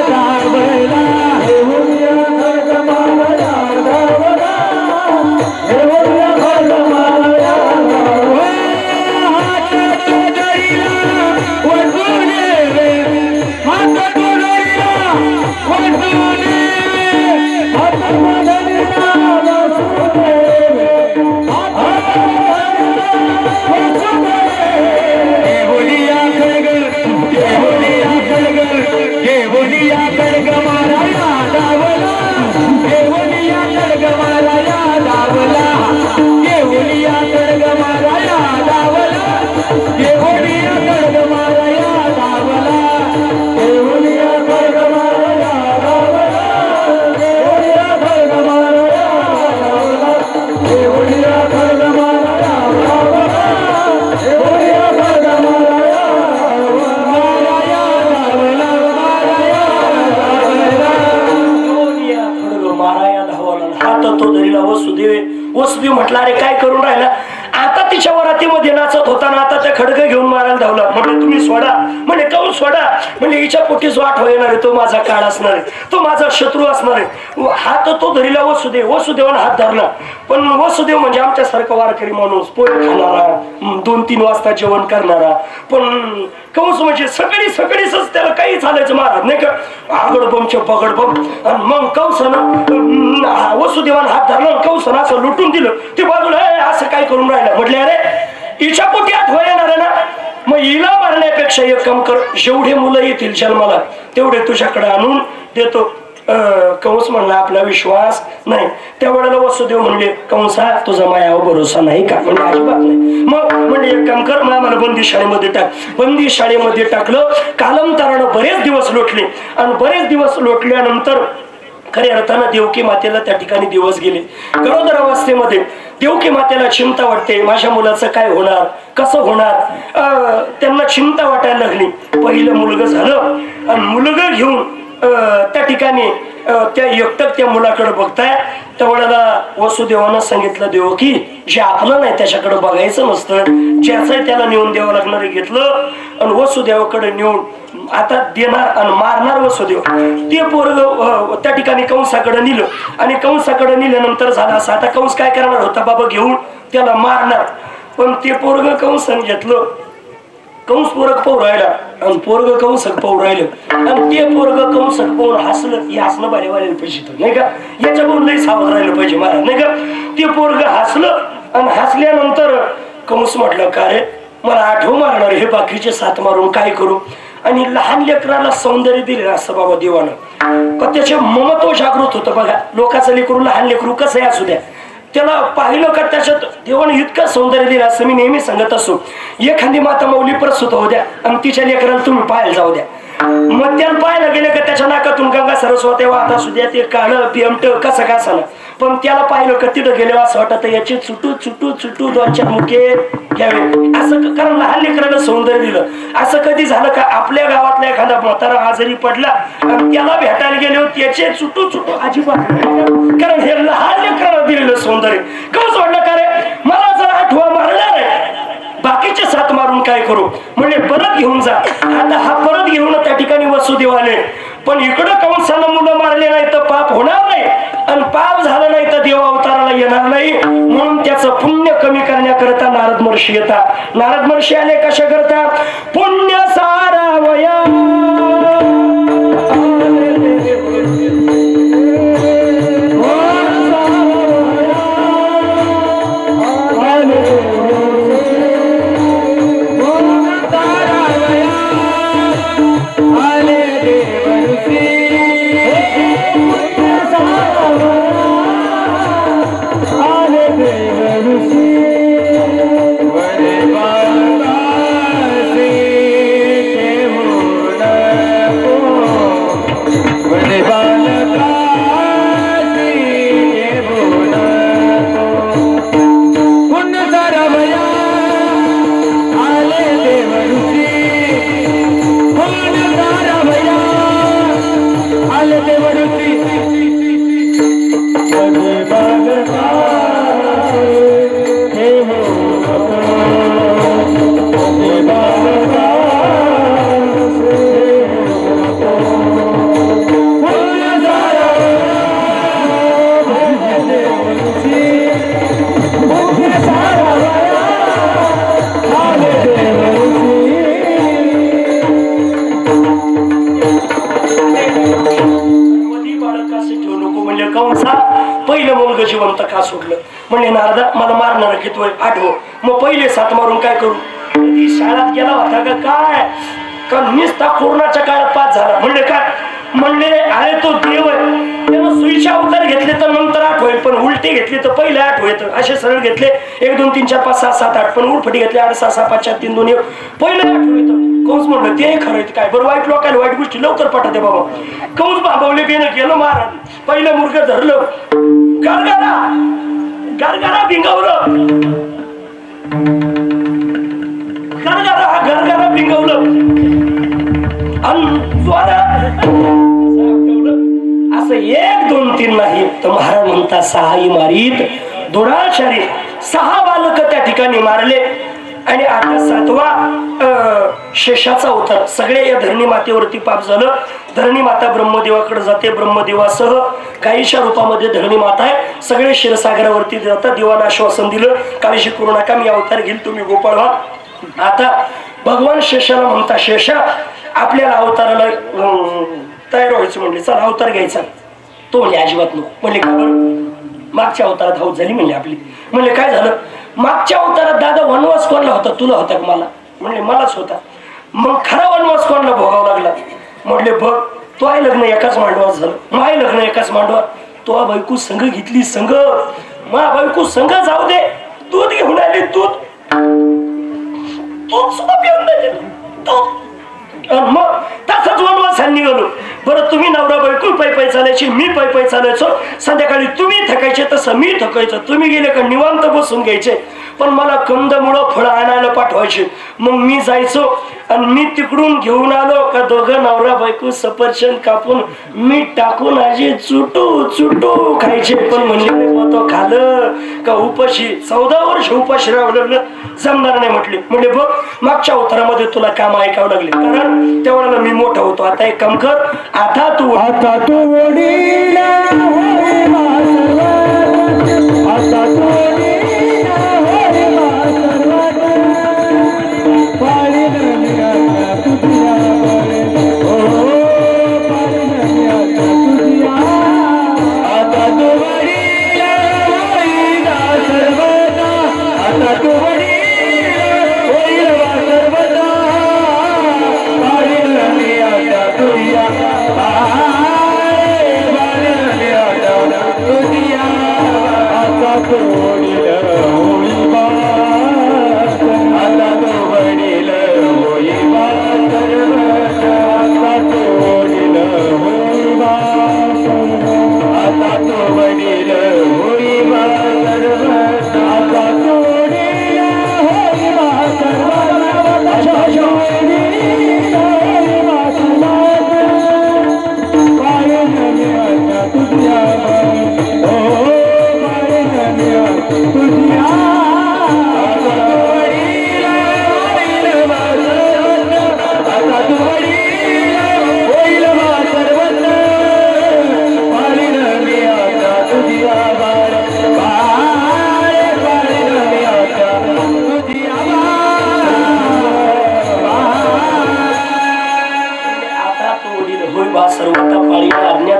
Speaker 4: धावला, घेऊन या खडग माराया धावला, घेऊन या खडग माराया धावला.
Speaker 3: वसुदेव म्हटला, अरे काय करून राहिला, आता तिच्या वरातीमध्ये नाचत होता ना, आता त्या खडक घेऊन मारायला धावला. म्हणजे तुम्ही सोडा, म्हणजे काऊन सोडा, म्हणजे हिच्या पोटी जो आठवा येणार आहे तो माझा काळ असणार आहे, तो माझा शत्रू असणार आहे. हात तो धरीला वसुदेव, वसुदेवानं हात धरला. पण वसुदेव म्हणजे आमच्यासारखा वारकरी माणूस, पोहे खाणारा, 2-3 वाजता जेवण करणारा. पण कंस म्हणजे सगळीच त्याला काही चालायचं महाराज नाही का, आगडबमचे पगडबम. आणि मग कंसानं वसुदेवानं हात धरला, कंसानं असं लुटून दिलं ते बाजूला, असं काय करून राहिलं. म्हटले, अरे हिच्या पोटी आठवा येणार आहे ना, मग हिला मारण्यापेक्षा एक काम कर, जेवढे मुलं येतील जन्माला तेवढे तुझ्याकडे आणून देतो. कंस म्हणला, आपला विश्वास नाही. त्यावेळेला वसुदेव म्हणले, कंसा तुझा मायावर भरोसा नाही का, म्हणजे अजिबात नाही. मग म्हणजे एक काम कर, आम्हाला बंदी शाळेमध्ये टाक. बंदी शाळेमध्ये टाकलं. कालांतरानं बरेच दिवस लोटले आणि बरेच दिवस लोटल्यानंतर खऱ्या अर्थानं देवकी मातेला त्या ठिकाणी दिवस गेले. गरोदर अवस्थेमध्ये देवकी मातेला चिंता वाटते, माझ्या मुलाचं काय होणार, कसं होणार. त्यांना चिंता वाटायला लागली. पहिलं मुलगा झालं आणि मुलगा घेऊन त्या ठिकाणी त्या एकटक त्या मुलाकडे बघताय. त्यावेळेला वसुदेवानं सांगितलं, देवकी जे आपलं नाही त्याच्याकडे बघायचं नसतं, ज्याचं त्याला नेऊन द्यावं लागणार घेतलं आणि वसुदेवाकडे नेऊन आता देणार आणि मारणार वसुदेव. ते पोरग त्या ठिकाणी कंसाकडे नेलं आणि कंसाकडे नेल्यानंतर झालं असं, आता कंस काय करणार होता, बाबा घेऊन त्याला मारणार. पण ते पोरग कंसाने घेतलं. कंस पोरग पाहू राहिला आणि पोरग कंसक पाहू राहिलं आणि ते पोरग कंसक पाहून हसलं. हे हसणं बारे वालेलं पाहिजे नाही का, याच्याकडून लई सावध राहिलं पाहिजे महाराज नाही का. ते पोरग हसलं आणि हसल्यानंतर कंस म्हटलं, का रे मला आठव मारणार, हे बाकीचे 7 मारून काय करू. आणि लहान लेकराला सौंदर्य दिले असं बाबा देवानं, का त्याचे ममत्व जागृत होतं. बघा लोकांचं लेकरू, लहान लेकरू कसं असू द्या, त्याला पाहिलं का त्याच्यात देवाने इतकं सौंदर्य दिलं. असं मी नेहमी सांगत असो, एखादी माता मौली प्रसूत होऊ द्या आणि तिच्या लेकराला तुम्ही पाहायला जाऊ द्या. मग त्याला पाहायला गेले का त्याच्या नाकातून गंगा सरस्वती वाहत असू द्या, ते काळं पियमट कसं का असं, पण त्याला पाहिलं का तिथं गेले असं वाटत याचे चुटू चुटू चुटू 2-4 मुके घ्यावे. असं कारण लहान लेकराला सौंदर्य दिलं. असं कधी झालं का आपल्या गावातला एखादा म्हातारा आजारी पडला आणि त्याला भेटायला गेले त्याचे चुटू चुटू अजिबात, कारण हे लहान लेकराला दिलेलं सौंदर्य. कसं वाटलं का रे मला जर आठवा मारणार आहे, बाकीचे 7 मारून काय करू, म्हणजे परत घेऊन जा. आता हा परत घेऊन त्या ठिकाणी वसुदेव आले. पण इकडं कंसानं मुलं मारले नाही तर पाप होणार नाही आणि पाप झालं नाही तर देव अवताराला येणार नाही. म्हणून त्याचं पुण्य कमी करण्याकरता नारद महर्षी येतात. नारद महर्षी आले कशा करता, पुण्य सारावया आहे नारदा मला मारणार की तो आठव मग पहिले 7 मारून काय करू ती शाळेत गेला होता का काय का निस्ता कोरोनाच्या काळात पास झाला म्हणले काय म्हणले आहे तो देव आहे त्यानं सुईचे अवतार घेतले तर नंतर 8 होईल पण उलटे घेतले तर पहिले 8 होईल असे सरळ घेतले 1 2 3 4 5 6 7 8 पण उलफटी घेतले 8 6 6 5 4 3 2 1 पहिले 8 होईल कौस म्हणलं ते खरं काय बरं वाईट लोकांना वाईट गोष्टी लवकर पाठवते बाबा कौस बाबावले बेनं गेलं महाराज पहिलं मुर्ग धरलं गरगरा गरगरा भिंगवलं गरगरा भिंगवलं असं 1 2 3 नाही तर महाराज म्हणता 6 मारीत दुराचारी 6 बालक त्या ठिकाणी मारले आणि आता 7वा शेषाचा अवतार सगळे या धरणी मातेवरती पाप झालं धरणी माता ब्रह्मदेवाकडे जाते ब्रह्मदेवासह गायीच्या रूपामध्ये धरणी माता आहे सगळे क्षीरसागरावरती जातात देवानं आश्वासन दिलं काळजी करू नका मी अवतार घेईल तुम्ही गोपाळ व्हा आता भगवान शेषाला म्हणता शेषा आपल्याला अवताराला तयार व्हायचं म्हणले चला अवतार घ्यायचा तो म्हणजे अजिबात नको म्हणले का बरं मागच्या अवतारात हाऊस झाली म्हणले आपली म्हणले काय झालं मागच्या अवतारात दादा वनवास कोणला होता तुला होता का मला म्हणले मलाच होता मग खरा वनवास कोणला भोगावा लागला म्हणले बघ तो आहे लग्न एकाच मांडवात झालं माय लग्न एकाच मांडवात तो बायको संघ घेतली संघ मा बायको संघ जाऊ दे दूध घेऊन आली दूध सुद्धा पिऊन नाही दूध मग तसंच वनवासाला निघालो बरं तुम्ही नवरा बायको पायी चालायची मी पायी चालायचो संध्याकाळी तुम्ही थकायचे तसं मी थकायचं तुम्ही गेले का निवांत बसून घ्यायचे पण मला कंदमुळं फळं आणायला पाठवायचे मग मी जायचो आणि मी तिकडून घेऊन आलो का दोघं नवरा बायको सफरचंद कापून मीठ टाकून आजी चुटू चुटू खायचे पण म्हणजे तो खालं का उपाशी 14 वर्ष उपाशी राहावं जमणार नाही म्हणले बघ मागच्या अवतारामध्ये तुला काम ऐकावं लागले कारण तेवढ्याला मी मोठा होतो आता एक काम कर आता तू
Speaker 4: वडील आता तू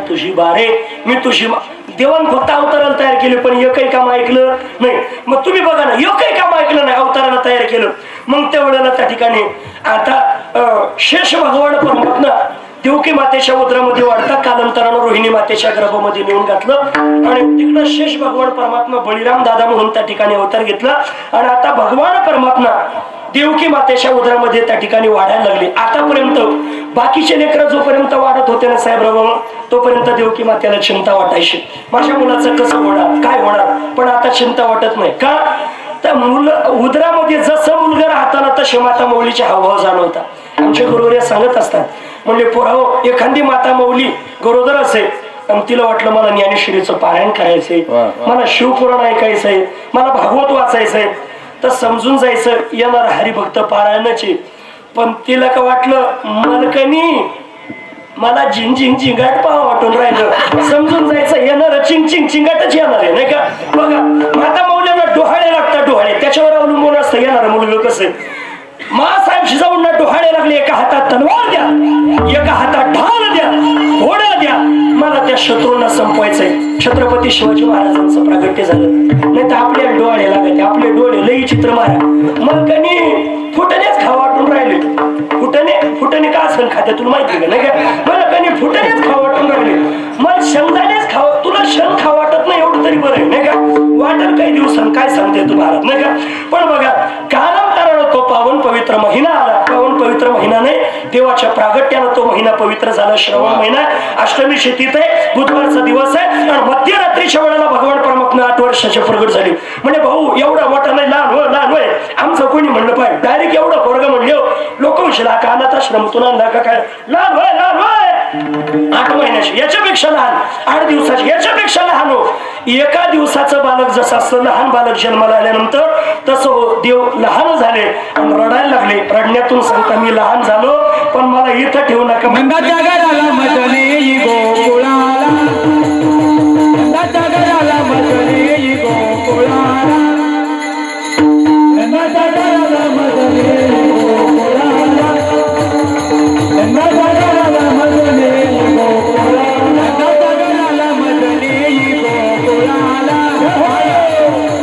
Speaker 3: तुझी बारे मी तुझी देवान फक्त अवताराला तयार केले पण एकही काम ऐकलं नाही मग तुम्ही बघा ना एकही काम ऐकलं नाही अवताराला तयार केलं मग त्यावेळेला त्या ठिकाणी आता शेष भगवान परमात्मा देवकी मातेच्या उदरामध्ये वाढता कालांतरानं रोहिणी मातेच्या गर्भामध्ये नेऊन घातलं आणि तिकडं शेष भगवान परमात्मा बळीराम दादा म्हणून त्या ठिकाणी अवतार घेतला आणि आता भगवान परमात्मा देवकी मातेच्या उदरामध्ये त्या ठिकाणी वाढायला लागले आतापर्यंत बाकीचे लेकरं जोपर्यंत वाढत होते ना साहेबराव तोपर्यंत देवकी मातेला चिंता वाटायची माझ्या मुलाचं कसं होणार काय होणार पण आता चिंता वाटत नाही का त्या उदरामध्ये जसं मुलगा राहताना तसे माता मौलीचे हावभाव जाणवता आमचे गुरुवर्य सांगत असतात म्हणजे पोराव एखादी माता मौली गरोदर असेल आणि तिला वाटलं मला ज्ञानेश्वरीचं पारायण करायचंय मला शिवपुराण ऐकायचंय मला भागवत वाचायचंय तर समजून जायचं येणार हरिभक्त पारायणाची पण तिला का वाटलं मलकनी मला झिंग झिंग झिंगाट पाहा वाटून राहिलं समजून जायचं येणार चिंग चिंग चिंगाटच येणार आहे नाही का बघा माता मौल्यांना डोहाळे लागतात डोहाळे त्याच्यावर अवलंबून असतं येणार मुलगा कसं मासाहेब शिजाऊंना डोहाळे लागले एका हातात तलवार द्या एका हातात ढाल द्या घोडा द्या, मला त्या शत्रूंना संपवायचंय. छत्रपती शिवाजी महाराजांचं प्रागट्य झालं. नाही तर आपल्या डोळे लागते, आपले डोळे लई चित्र मारा. मलकानी फुटणेच खावा वाटून राहिले. फुटणे का असं खाते तुला माहिती का? नाही का? मलकानी फुटणेच खावा वाटून राहिले. मला शेंगदाणेच खावा, तुला शेंग खावा वाटत नाही एवढं तरी बरं आहे, नाही का? वाटेल काही दिवसांनी काय सांगते तू महाराज, नाही का? पण बघा, कालांतरानं तो पावन पवित्र महिना आला. पावन पवित्र महिना नाही, देवाच्या प्रागट्यानं तो महिना पवित्र झाला. श्रावण महिना, अष्टमी शेतीत आहे, बुधवारचा दिवस आहे. आणि मध्यरात्रीच्या वेळेला भगवान परमात्मा 8 वर्षाचे प्रगट झाले. म्हणजे भाऊ एवढा मोठा नाही, लहान होय आमचं कोणी म्हणलं पाहिजे. डायरेक्ट एवढं पोरग म्हणले लोक उशिला का अनाथ आश्रमातून आणला का काय? लहान होय 8 महिन्याची, याच्यापेक्षा लहान, 8 दिवसाची, याच्यापेक्षा लहान हो. एका दिवसाचं बालक जसं असतं, लहान बालक जन्माला आल्यानंतर तसं हो, देव लहान झाले आणि रडायला लागले. रडण्यातून सांगता मी लहान झालो, पण मला इथं ठेवू नका.
Speaker 4: नंदाच्या घराला मजले गोकुळाला, नंदाच्या घराला मजले गोकुळाला, नंदाच्या घराला मजले गोकुळाला, नंदाच्या घराला मजले गोकुळाला, नंदाच्या घराला मजले गोकुळाला,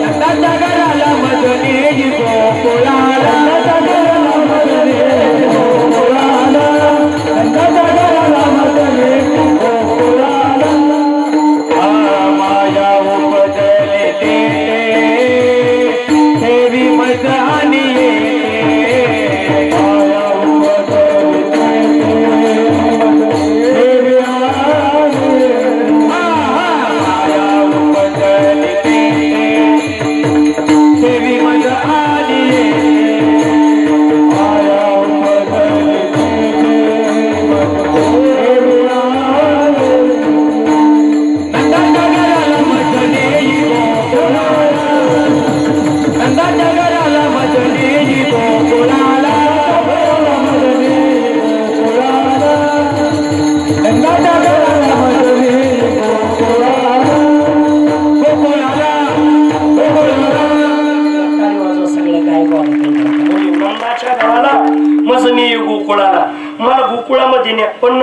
Speaker 4: नंदाच्या घराला मजले गोकुळाला, नंदाच्या घराला मजले गोकुळाला, नंदाच्या घराला मजले गोकुळाला. माया उपजले देवी मजानी माया उपजले देवी माया उपजले देवी मजानी माया उपजले नंदाच्या घराला मजले गोकुळाला, नंदाच्या घराला मजले गोकुळाला, मजले गोकुळाला, नंदाच्या घराला मजले गोकुळाला, गोकुळाला, गोकुळाला.
Speaker 3: काय वाजवा सगळं काय नंदाच्या गावाला मजनी गोकुळाला, मला गोकुळामध्ये न्या. पण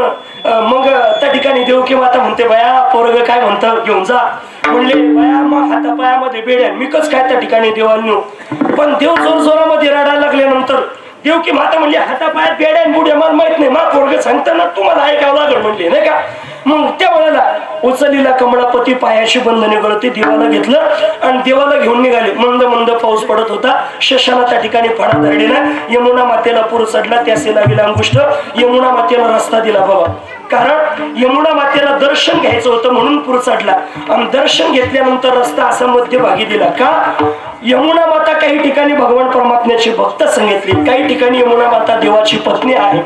Speaker 3: मग त्या ठिकाणी देवकी माता म्हणते बाया पोरग काय म्हणतं घेऊन जा. म्हणले बाया मग हातापायामध्ये बेड्या, मी कस काय त्या ठिकाणी देवाला नेऊ. पण देव जोरजोरामध्ये रडायला लागल्यानंतर देवकी माता म्हणली हातापायात बेड्या बुड्या मला माहित नाही, मा पोरग सांगताना तुम्हाला ऐकावं लागल म्हणले, नाही का? मग त्या वेळेला उचलीला कमळापती पायाशी बंधने गळते, देवाला घेतलं आणि देवाला घेऊन निघाले. मंद मंद पाऊस पडत होता. शशाला त्या ठिकाणी फणा धरलेला. यमुना मातेला पूर चढला, त्यासे लागेला अंगुष्ठ. यमुना मातेला रस्ता दिला बाबा, कारण यमुना मातेला दर्शन घ्यायचं होतं म्हणून पूर चढला. आणि दर्शन घेतल्यानंतर रस्ता असा मध्यभागी दिला. का? यमुना माता काही ठिकाणी भगवान परमात्म्याची भक्त सांगितली, काही ठिकाणी यमुना माता देवाची पत्नी आहे.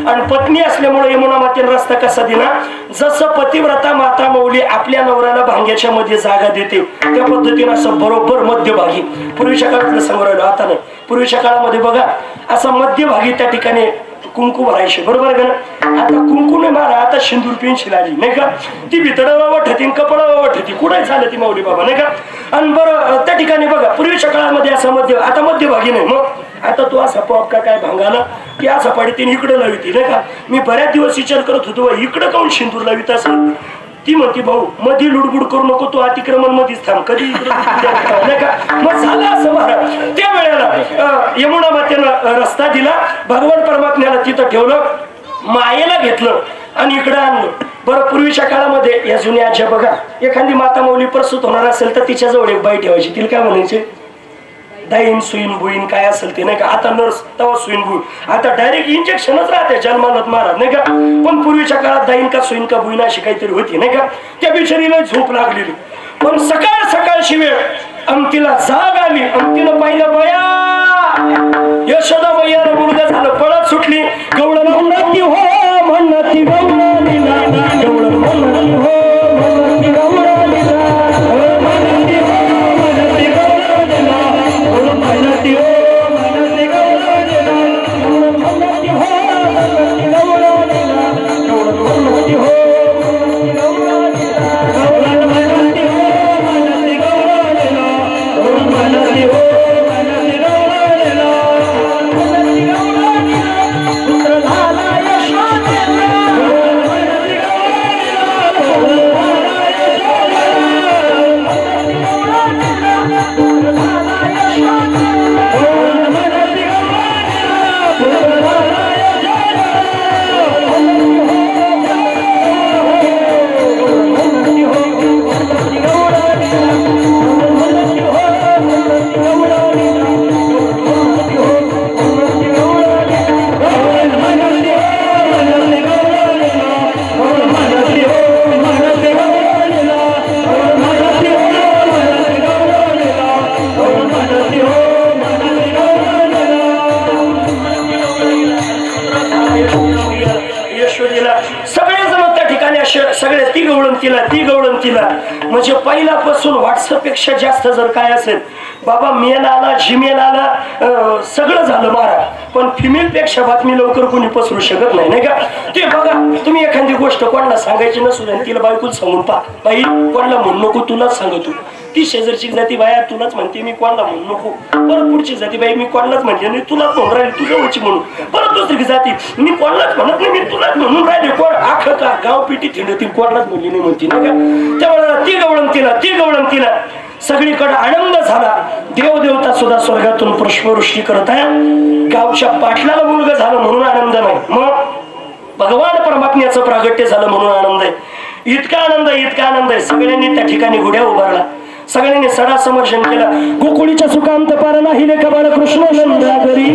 Speaker 3: आणि पत्नी असल्यामुळे यमुना मातेला रस्ता कसा दिला? जसं पतिव्रता माता मौली आपल्या नवऱ्याला भांग्याच्या मध्ये जागा देते, त्या पद्धतीने असं बरोबर मध्यभागी. पूर्वीच्या काळातलं सांगू राहिलो, आता नाही. पूर्वीच्या काळामध्ये बघा असं मध्यभागी त्या ठिकाणी कुंकू भरायचे, बरोबर का ना? आता कुंकू नाही मारा, आता सिंदूर पेन्सिल आली, नाही का? ती भितडावा ठेती कपडावा ठेती, कुठे झालं ती माऊली बाबा, नाही का? आणि बरं त्या ठिकाणी बघा पूर्वीच्या काळामध्ये असं आता मध्यभागी नाही. मग आता तू असा पॉप का काय भांगाला की असा पाडीतीने इकडं लाविती, नाही का? मी बऱ्याच दिवस विचार करत होतो इकडं काऊन सिंदूर लावित असं. ती म्हणती भाऊ मध्ये लुडबुड करू नको, तू अतिक्रमण मध्येच थांब, कधी नाही का? मग झालं असं महाराज. त्या वेळेला यमुना मातेनं रस्ता दिला, भगवान परमात्म्याला तिथं ठेवलं, मायेला घेतलं आणि इकडं आणलं. बरं पूर्वीच्या काळामध्ये या जुन्या आज्या बघा, एखादी माता मौली प्रसूत होणार असेल तर तिच्याजवळ एक बाई ठेवायची. तिला काय म्हणायचे? दाईन सुईन बुईन काय असेल ते, नाही का? आता नर्स तेव्हा सुईन बुईन, आता डायरेक्ट इंजेक्शनच राहते जन्मालाच महाराज, नाही का? पण पूर्वीच्या काळात दाईन का सुईन का बुईन अशी काहीतरी होती, नाही का? त्या बिचारीला झोप लागलेली. पण सकाळची वेळ तिला जाग आली, तिनं पाहिलं बया यशोदा मैयाला मुलगा झालं, पळत सुटली. गवळण म्हणती हो म्हणती गवळणीला, गवळण म्हणती हो म्हणती गवळणीला, म्हणती हो म्हणती गवळणीला, म्हणती हो म्हणती गवळणीला, म्हणती हो म्हणती गवळणीला, म्हणती हो म्हणती गवळणीला, गवळण म्हणती हो म्हणती गवळणीला, म्हणती हो म्हणती गवळणीला. तिला ती गवळण तिला म्हणजे पहिल्यापासून व्हॉट्सअप पेक्षा जास्त जर काय असेल बाबा मेल आला जीमेल आला सगळं झालं मारा पण फिमेल पेक्षा बातमी लवकर कोणी पसरू शकत नाही नाही का ते बघा तुम्ही एखादी गोष्ट कोणाला सांगायची नसून तिला बायकोला सांगून पहा बाई कोणाला म्हणू नको तुलाच सांगतो ती शेजारची जाती बाया तुलाच म्हणते मी कोणाला म्हणू नको परत पुढची जाती बाई मी कोणालाच म्हणते नाही तुलाच म्हणून राहिली तुझ्या वरची म्हणून परत दुसरी जाती मी कोणालाच म्हणत नाही मी तुलाच म्हणून राहिले कोण आखं का गाव पिटी थिंडतील कोणालाच म्हणली नाही म्हणते नाही का त्यावेळेला ती गवळण तिला सगळीकडे आनंद झाला देवदेवता सुद्धा स्वर्गातून पुष्पवृष्टी करत आहे गावच्या पाटलाला मुलगा झालं म्हणून आनंद नाही मग भगवान परमात्म्याचं प्रागट्य झालं म्हणून आनंद आहे इतका आनंद आहे सगळ्यांनी त्या ठिकाणी गुढ्या उभारला सगळ्यांनी सडा समर्शन केलं गोकुळीच्या सुखांत पार नाही लेखा बाळकृष्ण नंदागरी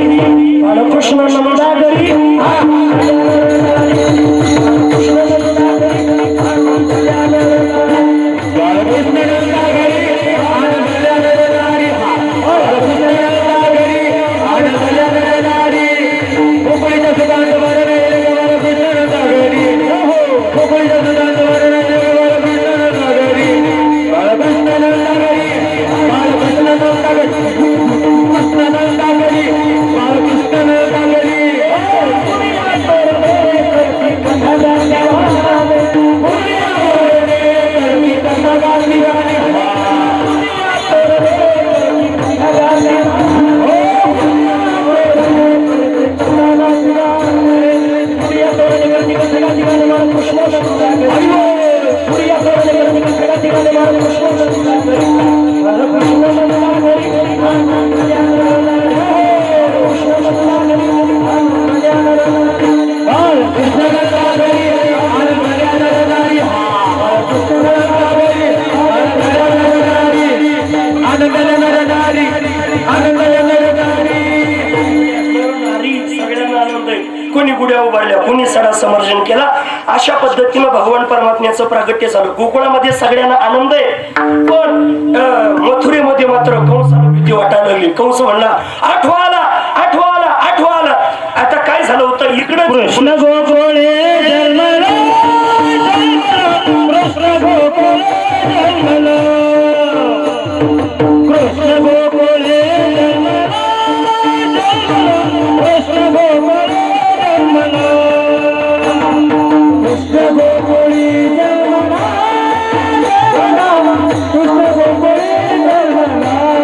Speaker 3: कोणी गुड्या उभारल्या कोणी सडा समर्जन केला अशा पद्धतीनं भगवान परमात्म्याचं प्रागट्य झालं गोकुळामध्ये सगळ्यांना आनंद आहे पण मथुरेमध्ये मात्र कंसाला भीती वाटायला लागली कंस म्हणला आठवा आला आता काय झालं होतं इकडे
Speaker 4: कृष्ण गोकुळे जन्मला कृष्ण गोकुळे जन्मला कृष्ण गोकुळे जन्मला कृष्ण गोकुळे जन्मला कृष्ण गोकुळे जन्मला कृष्ण गोकुळे जन्मला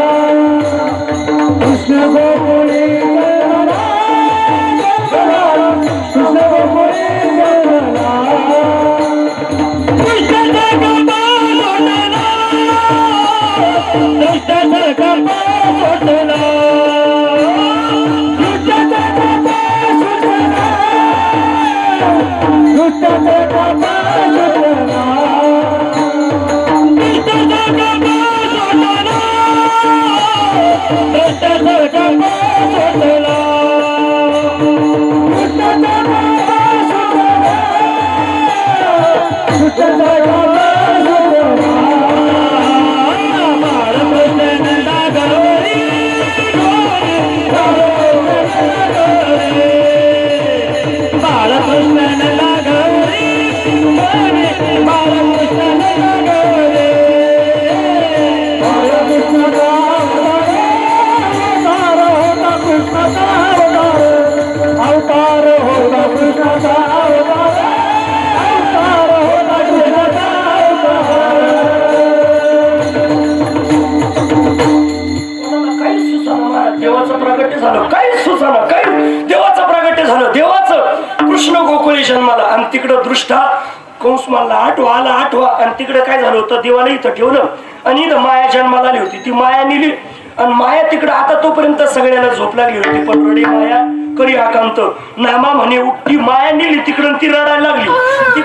Speaker 4: कृष्ण गोकुळे
Speaker 3: जन्माला आणि तिकडं दृष्टा कंस मानला आठवा आणि तिकडे काय झालं होतं देवाला इथं ठेवलं आणि इथं माया जन्माला आली होती ती माया नेली आणि माया तिकडं आता तोपर्यंत सगळ्याला झोप लागली होती पण रडी माया करी आकांत नामा म्हणे उठती माया नेली तिकडून ती रडायला लागली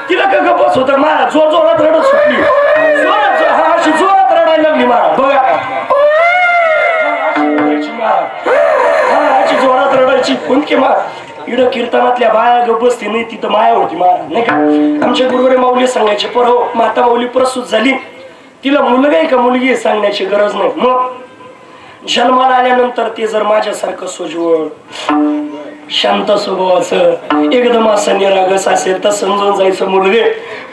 Speaker 3: तिला का गप्पच होत माया जोरात रडत सुटली अशी जोरात रडायला लागली माया बघा अशी जोरात रडायची कोणती माया इकडं कीर्तनातल्या बाया गप बसते नाही तिथं माया होती महाराज नाही का आमच्या गुरुवारी माऊली सांगायचे पर हो माता माऊली प्रसूत झाली तिला मुलगा आहे का मुलगी आहे सांगण्याची गरज नाही मग जन्माला आल्यानंतर ते जर माझ्यासारखं सोजवळ शांत स्वभावाचं एकदम असं निरागस असेल तर समजून जायचं मुलगे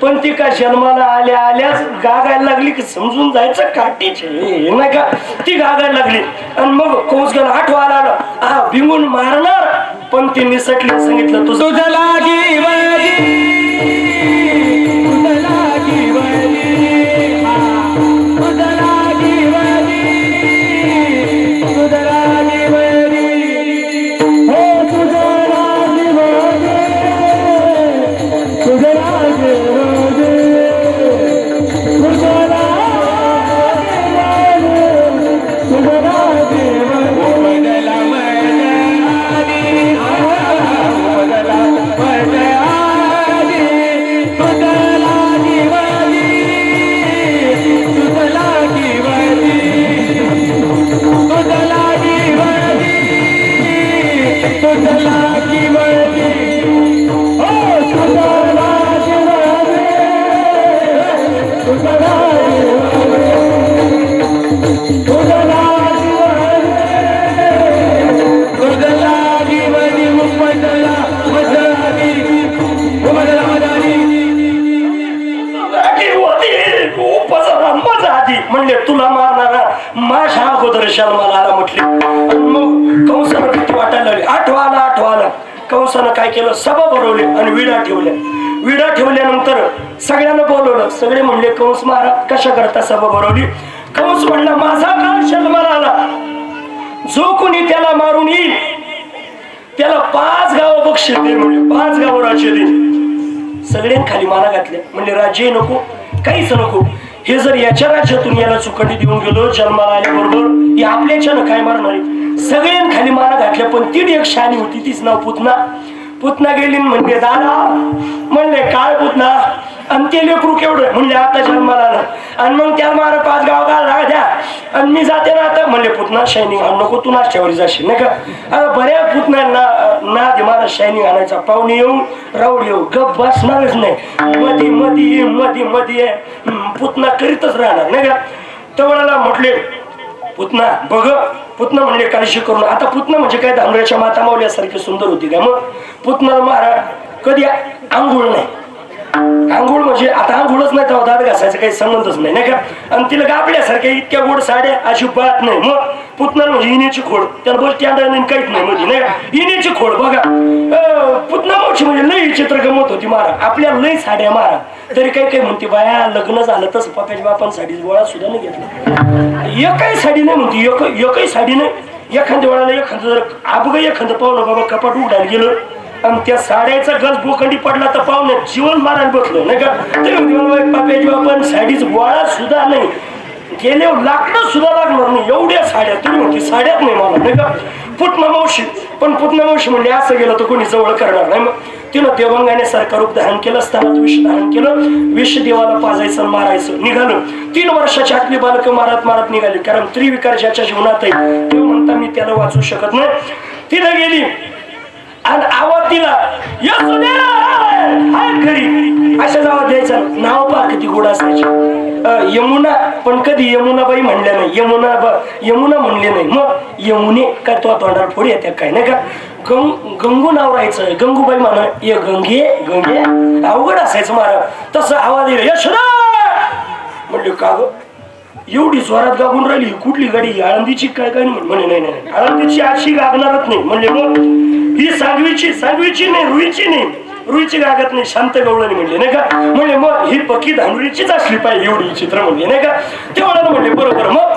Speaker 3: पण ती का जन्माला आल्या आल्याच गागायला लागली की समजून जायचं काठीचे नाही का ती गागायला लागली आणि मग कोस गेला आठवायला आला हा भिंगून मारणार पण ती निसटली सांगितलं तुझं
Speaker 2: तुझ लागी वळली तुझ लागी वळली तुझ लागी वळली तुझ लागी वळली
Speaker 4: हो तुझा राज रोजे तुझा राज रोजे तुझा राज रोजे तुझा राज रोजे
Speaker 2: बदला
Speaker 3: म्हणले तुला मारणारा माझ्या अगोदर जन्माला आला म्हटले आणि मग कंसाला भीती वाटायला लागली आठवाला कंसानं काय केलं सभा भरवली आणि विडा ठेवल्यानंतर सगळ्यांना बोलवलं सगळे म्हणले कंस महाराज कशा करता सभा भरवली कंस म्हणला माझा काळ जन्माला आला जो कोणी त्याला मारून येईल त्याला 5 गावं बक्षीस दे म्हणजे 5 गावं राज्य दे सगळ्यांनी खाली माला घातल्या म्हणजे राज्य नको काहीच नको हे जर याच्या राज्यातून याला चुकंडी देऊन गेलो जन्माला आल्याबरोबर हे आपल्याच्यानं काय मारणार सगळ्यांनी खाली माला घातल्या पण ती एक शानी होती तीच नाव पुतना गेली म्हणजे दादा म्हणले काय पुतना आणि ते लेकरू केवढं म्हणले आता जन्माला आलं आणि मग त्याला मारा 5 गाव घाला द्या आणि मी जाते ना आता म्हणले पुतना शायनिंग आण नको तू नाश्त्यावरी जाशील नाही का आता बऱ्याच पुतण्यांना ना दे मला शायनिंग आणायचा पाहुणे येऊन राऊड येऊ गप बसणारच नाही मध्ये पुतना करीतच राहणार नाही का तेवढ्याला म्हटले पुतना बघ पुतना म्हणले काळजी करून आता पुतना म्हणजे काय धामऱ्याच्या माता मावल्यासारखी सुंदर होती का मग पुतनाला मारा कधी आंघोळ नाही आंघोळ म्हणजे आता आंघोळच नाही तेव्हा दात घासायचा काही संबंधच नाही का आणि तिला गाबल्यासारख्या इतक्या गोड साड्या अजिबात नाही मग पुतनाला म्हणजे इनेची खोड त्याला बोलती काहीच नाही मध्ये नाही इनेची खोड बघा पुतना मावशी म्हणजे लई चित्र गमत होती मारा आपल्या लई साड्या मारा तरी काही म्हणते बाया लग्न झालं तसं पप्याच्या बापान साडी गोळा सुद्धा नाही घेतला एकही साडी नाही म्हणते एकही साडी नाही एखाद्या वेळाला एखादं जर अबग एखादं पाहुणं बाबा कपाट उघडायला गेलं आणि त्या साड्याचा गज बोखंडी पडला तर पाहुणे जीवन मारायला बसलं नाही का तरी पाप्याची बापन साडीच गोळा सुद्धा नाही गेले लाकडं सुद्धा लागणार नाही एवढ्या साड्या तुम्ही म्हणते साड्यात नाही मला नाही का पुतना मावशी म्हणजे असं गेलं तर कोणी जवळ करणार नाही मग तिनं देवांगाने रूप धारण केलं असताना विष धारण केलं विष देवाला पाजायचं मारायचं निघालं 3 वर्षाची आतली बालक मारत निघाली कारण त्रिविकार ज्याच्या जीवनात आहे ते म्हणता मी त्याला वाचू शकत नाही तिनं गेली आणि आवाज दिला घरी अशाच आवाज द्यायचा नाव पहा किती गोड असायचे यमुना पण कधी यमुनाबाई म्हणल्या नाही यमुना म्हणले नाही मग यमुने काय तो तोंडाला फोड येत्या काय नाही का गंगू नाव राहायचं गंगूबाई म्हणा ये गंगे अवघड असायचं मारा तसं आवाज दिला यशोदा म्हणले का ग एवढी जोरात गागून राहिली कुठली गाडी आळंदीची काय म्हणे नाही आळंदीची अशी गागणारच नाही म्हणले मग ही सांगवीची नाही रुईची गागत नाही शांत गवळणी म्हणले नाही का म्हणले मग ही पक्की धांडुरीचीच असली पाहिजे एवढी चित्र म्हणले नाही का ते म्हणाला म्हणले बरोबर मग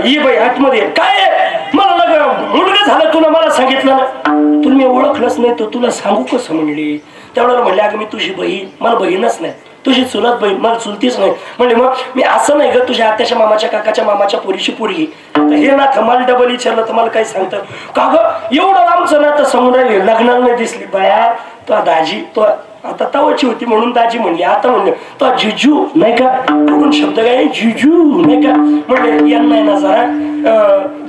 Speaker 3: ही बाई आतमध्ये काय मला मुलगा झालं तुला मला सांगितलं ना तुला मी ओळखलंच नाही तर तुला सांगू कसं म्हणले त्यावेळेला म्हणले अगं मी तुझी बहीण मला बहीणच नाही तुझी चुलत बहीण मला चुलतीच नाही म्हणजे मग मी असं नाही ग तुझ्या आत्याच्या मामाच्या काकाच्या मामाच्या पोरीची पोरगी हे ना मला डबल विचारलं तर मला काही सांगतं का ग एवढं आमचं ना तर समोर लग्नाला नाही दिसली बाया तो दाजी तो आता तवाची होती म्हणून दाजी म्हणली आता म्हणले तो जिजू नाही का कुठून शब्द काय जिजू नाही का म्हणले यांना ना जरा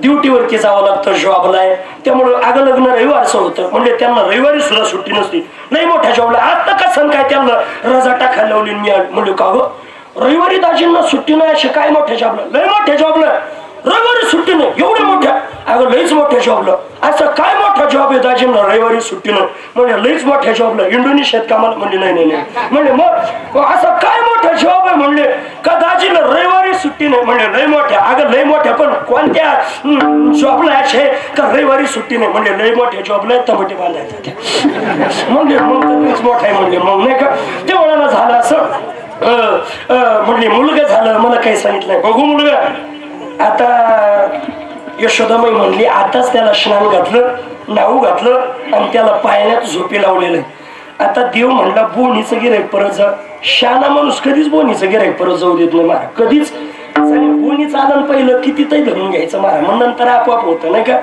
Speaker 3: ड्युटीवरती जावं लागतं जॉबला आहे त्यामुळे अगं लग्न रविवारचं होतं म्हणजे त्यांना रविवारी सुद्धा सुट्टी नसती नाही मोठ्या जॉबला आता का सण काय त्यांना रजा टाकायला लावली मी म्हणले का गं रविवारी दाजींना सुट्टी नाही असे काय मोठ्या जॉबला लय मोठ्या जॉबला रविवारी सुट्टी नाही एवढ्या मोठ्या अगं लईच मोठ्या जॉबला असं काय मोठा जॉब आहे दाजींना रविवारी सुट्टी नाही. म्हणजे लईच मोठ्या जॉबला इंडोनेशियात कामाला. म्हणजे नाही म्हणजे मग असं काय मोठा जॉब आहे म्हणले का दाजीला रविवारी सुट्टी नाही. म्हणजे लय मोठ्या. अगं लय मोठ्या पण कोणत्या जॉबला असे का रविवारी सुट्टी नाही. म्हणजे लय मोठ्या जॉबला टमाटे बांधायचं म्हणजे मग तर लईच मोठा आहे. म्हणजे मग नाही का ते वळाला झालं असं म्हणले मुलगा झालं. मला काही सांगितलं नाही. बघू मुलगा. आता यशोदामाई म्हणली आताच त्याला स्नान घातलं, नाऊ घातलं आणि त्याला पायात झोपी लावलेलं. आता देव म्हणला बोनीचं गिराईक परत जा. शाना माणूस कधीच बोनीचं गिराईक परत जाऊ देत नाही महाराज. कधीच बोनी चालन पहिलं कितीतही धरून घ्यायचं महाराज. मग नंतर आपोआप होतं नाही का.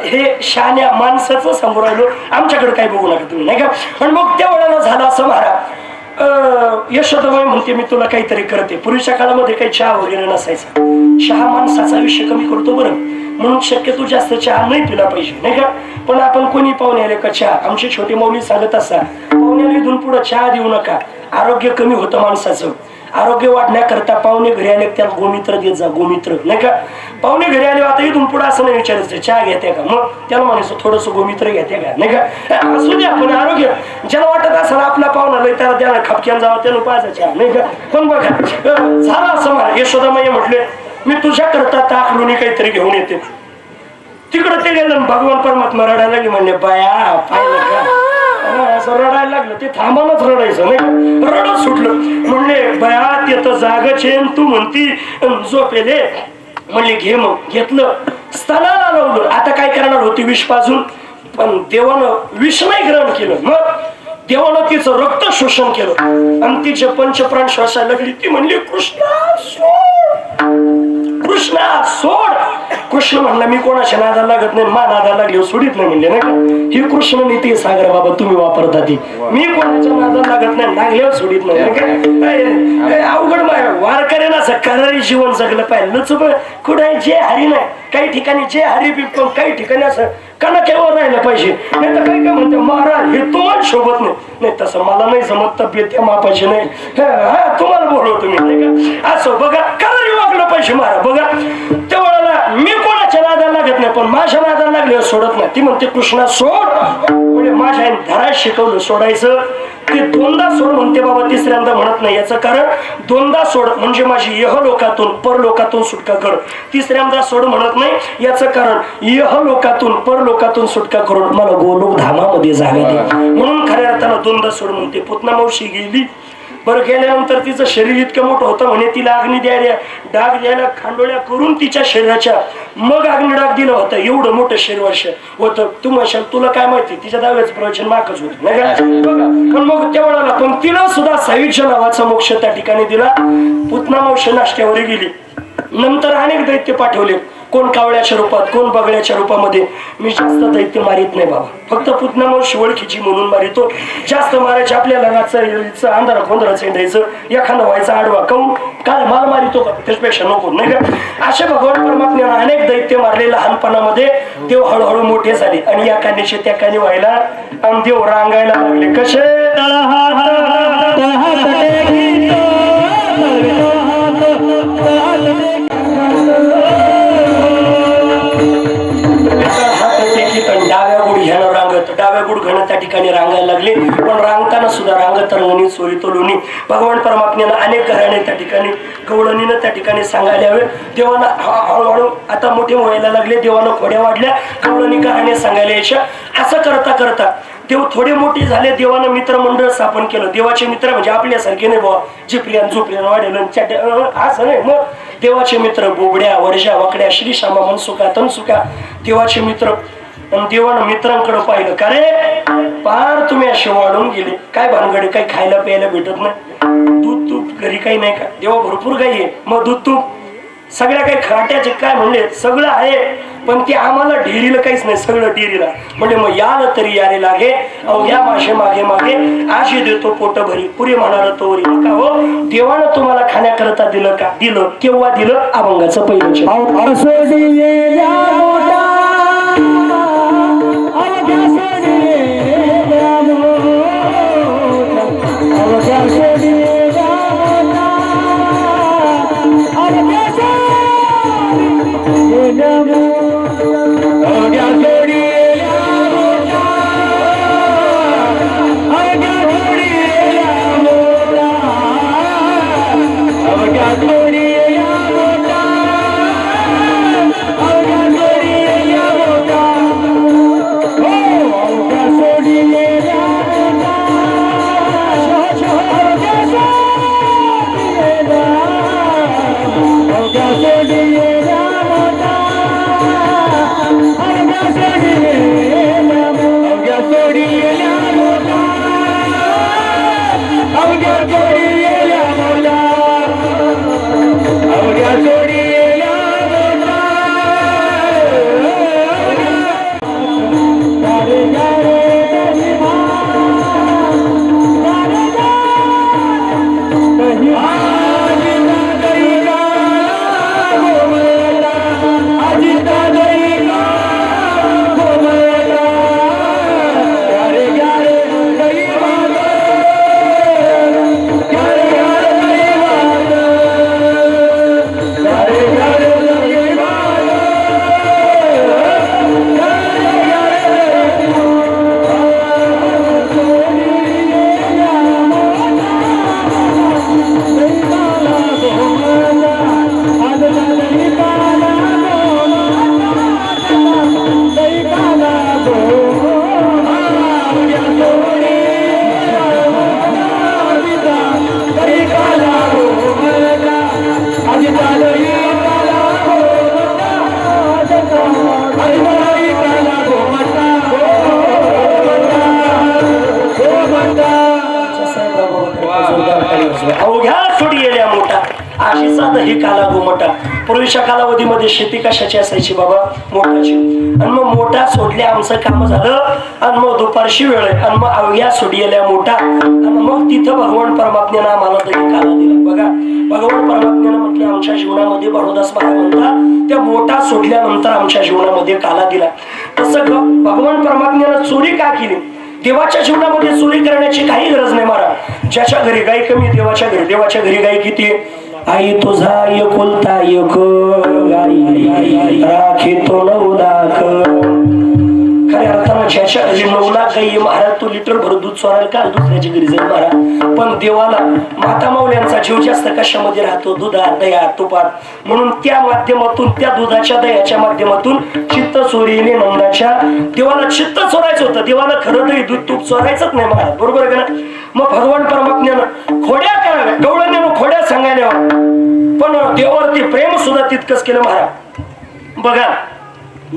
Speaker 3: हे शान्या माणसाचं समोर राहिलो. आमच्याकडे काही बघू नका तुम्ही नाही का. पण मग त्या वेळेला झालं असं महाराज. यशोदाबाई म्हणते मी तुला काहीतरी करते. पूर्वीच्या काळामध्ये काही चहा वगैरे नसायचा. चहा माणसाचा आयुष्य कमी करतो बरं, म्हणून शक्यतो जास्त चहा नाही पिला पाहिजे नाही का. पण आपण कोणी पाहुणे आले का चहा. आमचे छोटे मौली सांगत असतात पाहुण्याला इथून पुढे चहा देऊ नका, आरोग्य कमी होतं माणसाचं. आरोग्य वाढण्याकरता पाहुणे घरी आले त्याला गोमित्र देत जा. गोमित्र नाही का. पाहुणे घरी आले आता इथून पुढे असं नाही विचारायचं चहा घेते का. मग त्याला म्हणायचं थोडंसं गोमित्र घेते का नाही का. असू द्या पण आरोग्य ज्याला वाटत असं आपला पाहुणा लय त्याला त्याला खपक्यान जावं त्याला पाहायचं चहा नाही का. पण बघा झालं असं मला. यशोदामाई म्हटले मी तुझ्या करता ताक लोणी काहीतरी घेऊन येते. तिकडं ते गेलं भगवान परमात्मा रडायला लागले. म्हणले बाया पाहिलं का असं रडायला लागलं. ते थांबानच रडायचं नाही. रडत सुटलं. म्हणले बया ते तर जागच आहे तू म्हणती झोपेले. म्हणले घे. मग घेतलं स्तनाला लावलं. आता काय करणार होती विष पाजून. पण देवानं विष नाही ग्रहण केलं. मग देवानं तिचं रक्त शोषण केलं आणि तिचे पंचप्राण श्वासायला लागली. ती म्हणली कृष्णा सोड, कृष्णा सोड. कृष्ण म्हणला मी कोणाच्या नादाला लागत नाही. मा नादाला लागली सोडित नाही म्हणले नाही का. ही कृष्ण नीती सागर बाबा तुम्ही वापरता ती. मी कोणाच्या नादाला लागत नाही लागल्यावर सोडित नाही. अवघड वारकऱ्या ना असं करारी जीवन जगलं पाहिजे. कुठे जे हरी नाही काही ठिकाणी जे हरी पण काही ठिकाणी असं काना केव्हा राहिलं पाहिजे. नाही तर काही काय म्हणते महाराज हे तुम्हाला शोभत नाही. तसं मला नाही जमत. तब्येत त्या मापाची नाही. हा तुम्हाला बोलवतो मी नाही का. असं बघा करारी वागलं पाहिजे महाराज. बघा त्या वेळेला मी कोणाच्या नादाला लागत नाही पण माझ्या नादाला लागले सोडत नाही. ती म्हणते कृष्णा सोड. म्हणजे माझ्या धरायला शिकवलं सोडायचं. ते दोनदा सोड म्हणते बाबा. तिसऱ्यांदा म्हणत नाही. याचं कारण दोनदा सोड म्हणजे माझी यहलोकातून परलोकातून सुटका कर. तिसऱ्यांदा सोड म्हणत नाही. याचं कारण यहलोकातून परलोकातून सुटका करून मला गोलोक धामामध्ये जागा दे. म्हणून खऱ्या अर्थानं दोनदा सोड म्हणते. पुतना मावशी गेली. बरं गेल्यानंतर तिचं शरीर इतकं मोठं होतं म्हणे तिला अग्नी द्यायला डाग द्यायला खांडोळ्या करून तिच्या शरीराच्या मग अग्नी डाग दिलं होतं. एवढं मोठं शरीर वर्ष होतं. तू म्हणशाल तुला काय माहिती तिच्या दाव्याचं प्रवचन माकच होत नाही का. बघा पण मग त्या वेळेला पण तिला सुद्धा सायुज्य नावाचा मोक्ष त्या ठिकाणी दिला. पुतना मावशी नाश्त्यावर गेली. नंतर अनेक दैत्य पाठवले. कोण कावळ्याच्या रूपात कोण बगड्याच्या रूपामध्ये. मी जास्त दैत्य मारित नाही बाबा. फक्त पुतना मावशी ओळखीची म्हणून मारितो. जास्त मारायचे आपल्याला रातचं अंधारा खोंदरा चेंडायचं एखादा व्हायचा आडवा काऊन काय मला मारितो का त्याच्यापेक्षा नको नाही का. अशा भगवान परमात्म्यानं अनेक दैत्य मारले लहानपणामध्ये. देव हळूहळू मोठे झाले आणि या कान्याचे त्या कानी व्हायला आणि देव रांगायला लागले. कसे डाव्या गुढ ह्यानं रांगत डाव्या गुढ घाणं त्या ठिकाणी रांगायला लागले. पण रांगताना सुद्धा रांगत रंगणी चोरी तो लोणी. भगवान परमात्म्यानं अनेक घराणे त्या ठिकाणी गवळणीनं त्या ठिकाणी सांगायला हवे. देवानं हळूहळू आता मोठे व्हायला लागले. देवानं खोड्या वाढल्या. गवळणी घराणे सांगायला यायच्या. असं करता करता देव थोडे मोठे झाले. देवानं मित्रमंडळ स्थापन केलं. देवाचे मित्र म्हणजे आपल्यासारखे नाही बाबा जिप्रियान झोपरियान वाढेल असं नाही. मग देवाचे मित्र बोबड्या वर्षा वाकड्या श्री श्यामा मनसुका तनसुका देवाचे मित्र. देवानं मित्रांकडे पाहिलं का रे पार तुम्ही असे वाढून गेले. काय भानगडे काही खायला प्यायला भेटत नाही. दूध तूप घरी काही नाही का. देवा भरपूर काही आहे. मग दूध तूप सगळ्या काही खाट्याचे काय म्हणले सगळं आहे पण ते आम्हाला डेअरीला काहीच नाही. सगळं डेअरीला म्हणजे मग याला तरी यारे लागे. अहो या माशे मागे मागे आशी देतो पोट भरी पुरे म्हणाल तोरी का हो. देवानं तुम्हाला खाण्याकरता दिलं का. दिलं केव्हा दिलं अभंगाचं पहिलं. दही काला गोमटा. पूर्वीच्या कालावधीमध्ये शेती कशाची असायची बाबा? मोठाची. आणि मग मोठा सोडले आमचं काम झालं आणि मग दुपारशी वेळ आहे आणि मग अवघ्या सोडलेल्या मोठा आणि मग तिथं भगवान परमात्म्यानं आम्हाला दही काला दिला. बघा भगवान परमात्म्यानं म्हटले आमच्या जीवनामध्ये भानुदास महाराज म्हणतात त्या मोठा सोडल्यानंतर आमच्या जीवनामध्ये काला दिला. तसं भगवान परमात्म्यानं चोरी का केली? देवाच्या जीवनामध्ये चोरी करण्याची काही गरज नाही महाराज. ज्याच्या घरी गाय कमी देवाच्या घरी गाय किती? आई तुझा एकुलता एक गाई राखी तो 9 लाख. खऱ्या अर्थानं ज्याच्या घरी 9 लाख गाई महाराज तो लिटर भर दूध चोरायला का दुसऱ्याच्या घरी जाईल महाराज. पण देवाला माता माऊल्यांचा जीव जास्त कशामध्ये राहतो? दुधात दह्यात तुपात. म्हणून त्या माध्यमातून त्या दुधाच्या दह्याच्या माध्यमातून चित्त चोरीने नंदाच्या देवाला चित्त चोरायचं होतं. देवाला खरं तरी दूध तूप चोरायचंच नाही महाराज. बरोबर आहे का? मग भगवान परमात्म्यानं खोड्या कराव्या गवळणीनं खोड्या सांगायला पण देवावरती प्रेम सुद्धा तितकंच केलं महाराज. बघा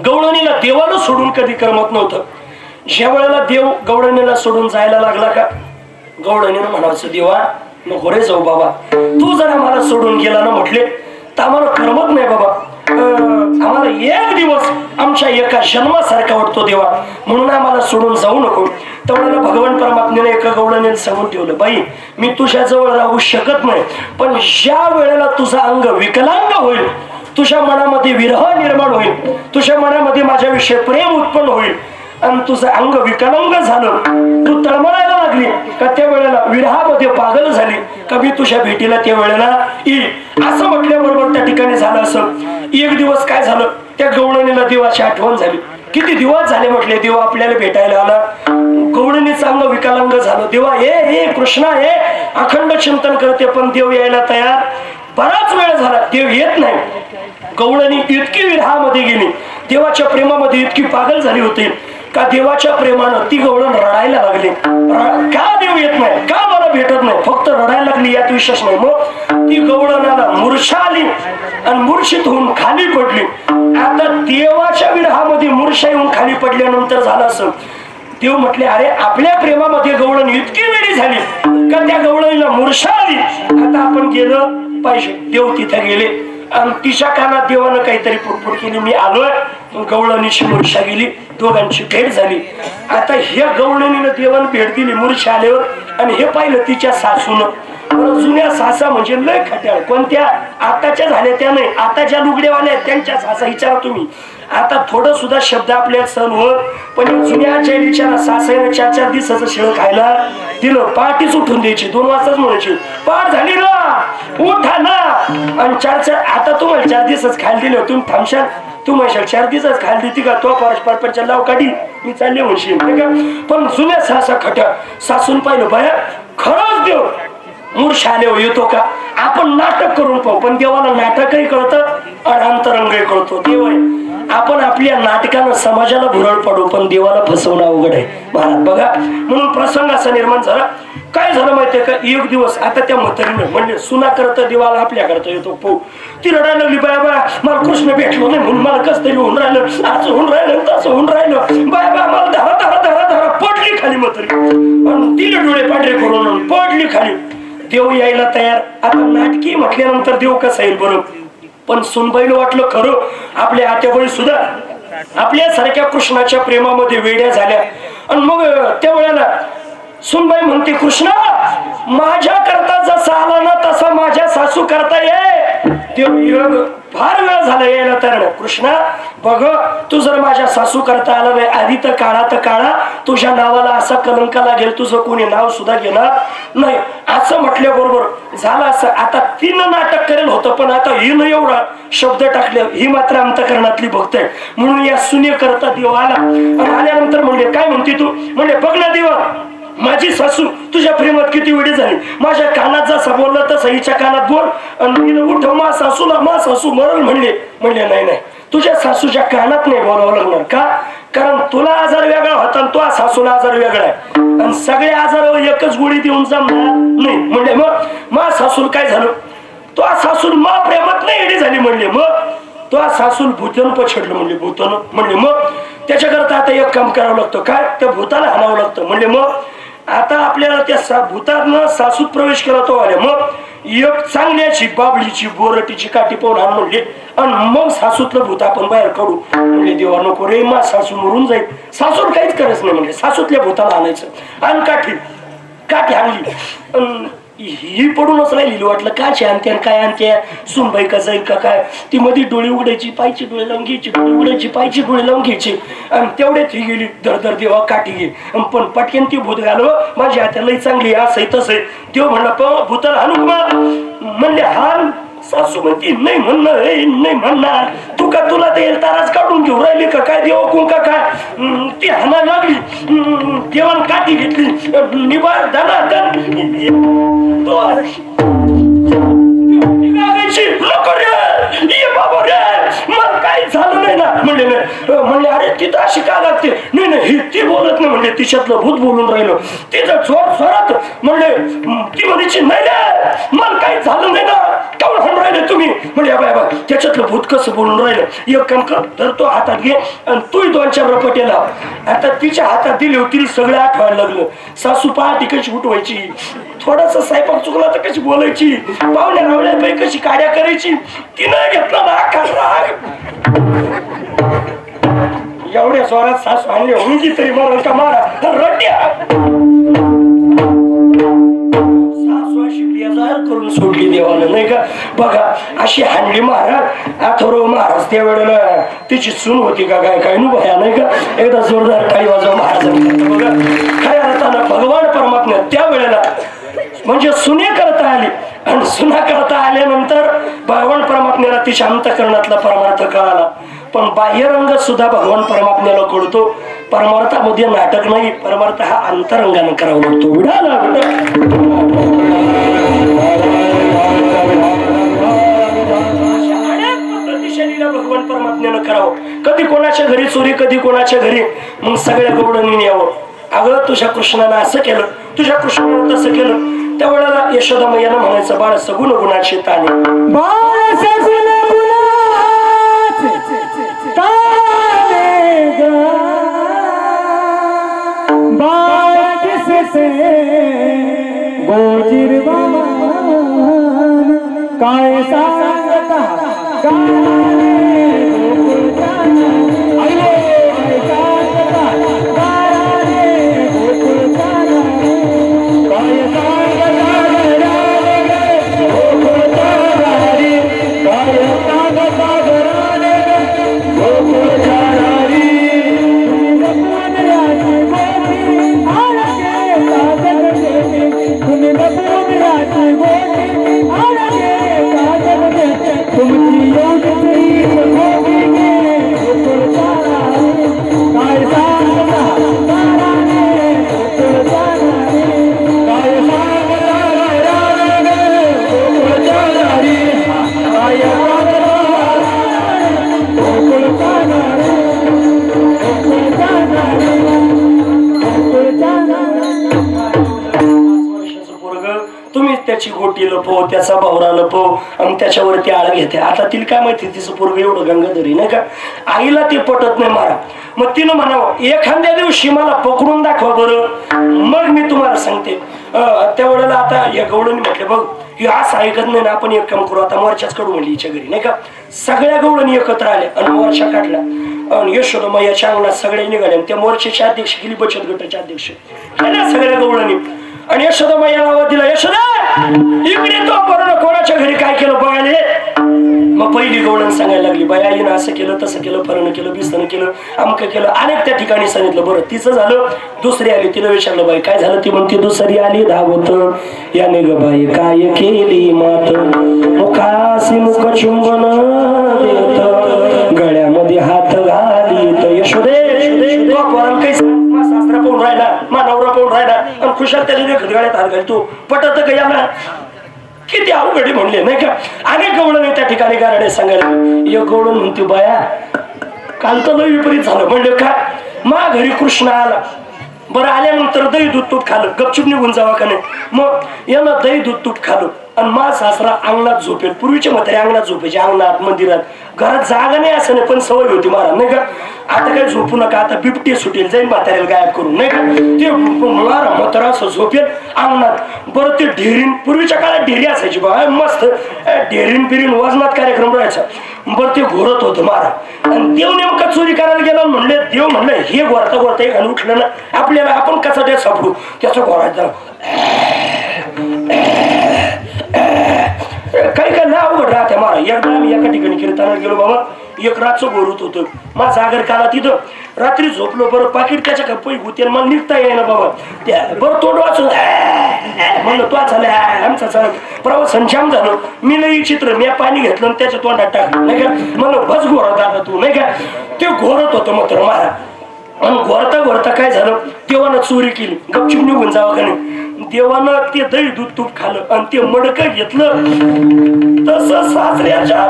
Speaker 3: गवळणीला देवाला सोडून कधी करमत नव्हतं. ज्या वेळेला देव गवळणीला सोडून जायला लागला का गवळणीनं म्हणायचं देवा नको रे जाऊ बाबा, तू जर आम्हाला सोडून गेला ना म्हटले तर आम्हाला करमत नाही बाबा. आम्हाला एक दिवस आमच्या एका जन्मासारखा वाटतो देवा, म्हणून आम्हाला सोडून जाऊ नको. त्यावेळेला भगवान परमात्म्याने एका गवळणीला सांगून ठेवलं बाई मी तुझ्या जवळ राहू शकत नाही, पण ज्या वेळेला तुझा अंग विकलांग होईल, तुझ्या मनामध्ये विरह निर्माण होईल, तुझ्या मनामध्ये माझ्याविषयी प्रेम उत्पन्न होईल आणि तुझं अंग विकलांग झालं, तू तळमळायला लागली का त्या वेळेला विरहामध्ये पागल झाली का मी तुझ्या भेटीला त्या वेळेला येईल. असं म्हटल्याबरोबर त्या ठिकाणी झालं. असं एक दिवस काय झालं त्या गवळणीला देवाची आठवण झाली. किती दिवस झाले म्हटले देव आपल्याला भेटायला आला. गवळणीचं अंग विकलांग झालं. देवा हे कृष्णा हे अखंड चिंतन करते पण देव यायला तयार. बराच वेळ झाला देव येत नाही. गवळणी इतकी विरहामध्ये गेली, देवाच्या प्रेमामध्ये इतकी पागल झाली होती का देवाच्या प्रेमानं ती गवळण रडायला लागली. का देव येत नाही, का मला भेटत नाही, फक्त रडायला लागली यात विशेष नाही. मग ती गवळणाला मूर्छा आली आणि मूर्छित होऊन खाली पडली. आता देवाच्या विरहामध्ये मूर्छा येऊन खाली पडल्यानंतर झालं असं देव म्हटले अरे आपल्या प्रेमामध्ये गवळण इतकी वेळी झाली का त्या गवळणीला मूर्छा आली, आता आपण गेलं पाहिजे. देव तिथे गेले आणि तिच्या कानात देवानं काहीतरी पुरपुर केली. मी आलोय. गवळणीची मूर्छा गेली, दोघांची भेट झाली. आता ह्या गवळणीनं देवानं भेट दिली मूर्छा आल्यावर आणि हे पाहिलं तिच्या सासूनं. जुन्या सासा म्हणजे लय खट्याळ. कोणत्या? आताच्या झाल्या त्या नाही, आता ज्या लुगडेवाल्या आहेत त्यांच्या सासा विचारा तुम्ही. आता थोडं सुद्धा शब्द आपल्या सण होत पण जुन्या विचारा सासाने 4-4 दिवसाचं शिळ खायला दिलं, पाठीच उठून द्यायची, 2 वाजताच म्हणायची पाठ झाली ना उठा ना. आणि 4-4 आता तुम्हाला 4 दिवसच खायला दिले तुम्ही थांबशाल, तू म्हणशाल 4 दिवसच खायला देते का तो परपंच लाव काढी मी चालले म्हणशील का. पण जुन्या सासा खट्या सासून पाहिलं बाया खरंच देव मूर्छा आल्यावर येतो का. आपण नाटक करून पाहू पण देवाला नाटकही कळतं आणि अंतरंगही कळतो. देव आहे आपण आपल्या नाटकानं समाजाला भुरळ पडू पण देवाला फसवणं अवघड आहे महाराज. बघा म्हणून प्रसंग असा निर्माण झाला. काय झालं माहितीये का एक दिवस आता त्या म्हातारीनं म्हणजे सुना करता देवाला आपल्या करता येतो पाहू. ती रडायला लागली बाया बाया मला कृष्ण भेटलो नाही म्हणून मला कस तरी होऊन राहिलं, असं होऊन राहिलं तसं होऊन राहिलं. बाया बाया मला धरा धरा धरा धरा पडली खाली म्हातारी आणि तिने डोळे पांढरे करून पडली खाली. देव यायला तयार. आता नाटकी म्हटल्यानंतर देव कसा येईल बरं. पण सुनबाईला वाटलं खरं आपल्या आत्याबाई सुद्धा आपल्या सारख्या कृष्णाच्या प्रेमामध्ये वेड्या झाल्या. आणि मग त्या वेळेला सुनबाई म्हणते कृष्णा माझ्या करता जसा आला ना तसा माझ्या सासू करता ये. देव फार वेळ झाला यायला तयार. कृष्णा बघ तू जर माझ्या सासू करता आला नाही आधी तर काळा तुझ्या नावाला असा कलंक लागेल तुझं कोणी नाव सुद्धा घेणार नाही. असं म्हटल्याबरोबर झालं असं. आता तिनं नाटक करेल होतं पण आता हिनं एवढा शब्द टाकले ही मात्र अंतकरणातली भक्त आहे म्हणून या सुने करता देव आला. आणि आल्यानंतर म्हणले काय म्हणते तू. म्हणले बघ ना देवा माझी सासू तुझ्या प्रेमात किती वेळी झाली. माझ्या कानात जसा बोलला तसा हिच्या कानात बोल आणि तिनं उठव मा सासूला मा सासू मरल म्हणले. म्हणले नाही नाही तुझ्या सासूच्या कानात नाही बोलावं लागणार का कारण तुला आजार वेगळा होता आणि तो सासूला आजार वेगळा आहे आणि सगळे आजारावर एकच गोळी देऊन जमणार नाही. म्हणले मग मा सासूल काय झालं. तो सासूल मा प्रेमात नाही एडी झाली म्हणले. मग तो सासूल भूतन पछडलं म्हणले. भूतन म्हणले मग त्याच्याकरता आता एक काम करावं लागतं काय त्या भूताला हाणावं लागतं. म्हणले मग आता आपल्याला त्या भूतानं सासूत प्रवेश केला तो आले. मग एक चांगली अशी बाबळीची बोरटीची काठी पाहून आण म्हणले आणि मग सासूतलं भूत आपण बाहेर काढू म्हणजे देवा नको रे मा सासू मरून जाईल. सासूला काहीच करायचं नाही म्हणजे सासूतल्या भूताला आणायचं आणि काठी आणली ही पडूनच राहिली. वाटलं काची आणते काय आणते सुनबाई का जाईल का काय. ती मध्ये डोळे उघडायची पायची डोळे लावून घ्यायची डोळे उघडायची पायची डोळे लावून घ्यायची आणि तेवढ्यात ही गेली दर देवा काठी घे. पण पटकेन ती भूत घालव माझी हात्या लई चांगली असं तसं देव म्हणला भूताला हाणू म्हणले हान. सासू म्हणती नाही म्हणणार नाही म्हणणार तू का तुला ते ताराच काढून घेऊ राहिली का काय देव कोण का काय. ती हाना लागली देवान काठी घेतली निबार दाना बाबा रे मला काही झालं नाही ना म्हणले अरे तिथं अशी का लागते नाही ती बोलत नाही म्हणले तिच्यातलं भूत बोलून राहिलं तिचं चोर स्वरात म्हणले ती म्हणायची नाही रे मला काही झालं नाही ना काऊन म्हणून राहिले तुम्ही म्हणजे बाबा त्याच्यातलं भूत कसं बोलून राहिलं एक काम कर तर तो हातात घे आणि तूही 2-4 रपटे लाव. आता तिच्या हातात दिली होती सगळं आठवायला लागलं. सासू पहाटी कशी उठवायची थोडासा स्वयंपाक चुकला तर कशी बोलायची पाहुण्या रावल्या कशी काड्या करायची तिनं घेतला ना आकार राग. एवढ्या जोरात सासू आणले उंगी तरी मारा का मारा रट्या सासू अशी बेजार करून सोडली देवानं नाही का. बघा अशी हांडली महाराज अथर्व महाराज त्या वेळेला तिची सून होती का काय काय नु भया नाही का. एकदा जोरदार काही वाजव महाराजांनी बघा खऱ्या अर्थानं भगवान परमात्मा त्या वेळेला म्हणजे सुने करता आली आणि सुना करता आल्यानंतर भगवान परमात्म्याला तिच्या अंतःकरणातला परमार्थ कळाला. पण बाह्यरंग सुद्धा भगवान परमात्म्याला कळतो. परमार्थामध्ये नाटक नाही परमार्थ हा अंतरंगाने करावा लागतो. भगवान परमात्म्यानं करावं. कधी कोणाच्या घरी चोरी कधी कोणाच्या घरी मग सगळ्या गवळणी यावं. अगं तुझ्या कृष्णानं असं केलं तुझ्या कृष्णानं तसं केलं. त्यावेळेला यशोदा मैयानं म्हणायचं बाळ सगुण गुणाचे ताने
Speaker 4: बाळ सगुण गुणाचे ताने ग बाळ दिसते गोजिरवान काय सांगता गाणे गोकुळचान आयो काय सांगता गाणे गोकुळचान काय सांगता गोकुळचान काय सांगता गाणे गोकुळचान तुम्ही बपुराची गोटी तुमची योगी काय सांगता ताराने काय
Speaker 3: तुम्ही त्याची गोटी लपव त्याचा भावरा लपव आणि त्याच्यावरती आळ घेते. आता तिला काय माहिती तिचं पोरग एवढं गंगाधरी नाही का. आईला ते पटत नाही मारा. मग तिनं म्हणावं एखाद्या दिवशी मला पकडून दाखवा बरं मग मी तुम्हाला सांगते. त्यावेळेला आता या गवळणी म्हटले बघ हे असं ऐकत नाही ना आपण एक काम करू आता मोर्चाच काढू म्हणली हिच्या घरी नाही का. सगळ्या गवळणी एकत्र आल्या आणि मोर्चा काढला आणि यशोदा मैयाच्या अंगणात सगळे निघाले. त्या मोर्चाचे अध्यक्ष केली बचत गटाचे अध्यक्ष सगळ्या गवळणी आणि यशोदा मैया नावा दिला यशोदा इकडे तो बरोबर कोणाच्या घरी काय केलं बघायला. मग पहिली गवळण सांगायला लागली बाई आईनं असं केलं तसं केलं फरणं केलं बिस्तनं केलं अमकं केलं अनेक त्या ठिकाणी सांगितलं. बरं तिचं झालं. दुसरी आली तिला विचारलं बाई काय झालं. ती म्हणते दुसरी आली धावत याने ग बाई काय केली मात मुखासी मुख चुंबन देत गळ्यामध्ये हात घालीत यशोदे काही सासरा पाहून राहिला मानवरा पाहून राहिला आणि खुशाल त्याच्या गळ्यात हात घालतो पटत का याला किती अवघडी म्हणले नाही का. अनेक गवळण त्या ठिकाणी गारडे सांगायला एक गवळण म्हणते बाया काल तर लय विपरीत झालं. म्हणले का मा घरी कृष्ण आला बरं आल्यानंतर दही दूध तूप खाल्लं गपचूप निघून जावा का नाही. मग यानं दही दूध तूप खाल्लं आणि मा सासरा अंगणात झोपेल. पूर्वीचे म्हातारे अंगणात झोपायचे, अंगणात मंदिरात. घरात जागा नाही असं नाही, पण सवय होती महाराज नाही का. आता काही झोपू नका, आता बिबटे सुटेल, जाईल म्हाताऱ्याला गायब करून नाही का. ते मारा म्हातारा असं झोपेल अंगणात. बरं ते ढेरीन, पूर्वीच्या काळात ढेरी असायची बघा मस्त, ढेरीन बिरीन वजनात कार्यक्रम राहायचा. बरं ते घोरत होतं मारा. आणि देव नेमका चोरी करायला गेला, म्हणले देव म्हणलं हे घोरता घोरता एक उठलं ना आपल्याला, आपण कसा ते सापडू. त्याचं घोरायचं काही काय ना अवघड राहते मारा. एकदा आम्ही एका ठिकाणी कीर्तनाला गेलो बाबा, एक रातचं घोरत होतं. माझा आगर काला तिथं रात्री झोपलो. बरं पाकिट त्याच्या कपई होते, मला निघता येईना बाबा. त्या बरं तोंड वाचून म्हणलं तो झाला आमचा चालत प्रवास संचाम झालो. मी लई चित्र मी पाणी घेतलं आणि त्याच्या तोंडात टाकलं नाही का. मला बस घोरत आता तू नाही का. ते घोरत होतं मात्र मारा. आणि घोरता घोरता काय झालं, देवानं चोरी केली, गपचूप निघून जावं का नाही. देवानं ते दही दूध तूप खाल्लं आणि ते मडकं घेतलं. तसं सासऱ्याच्या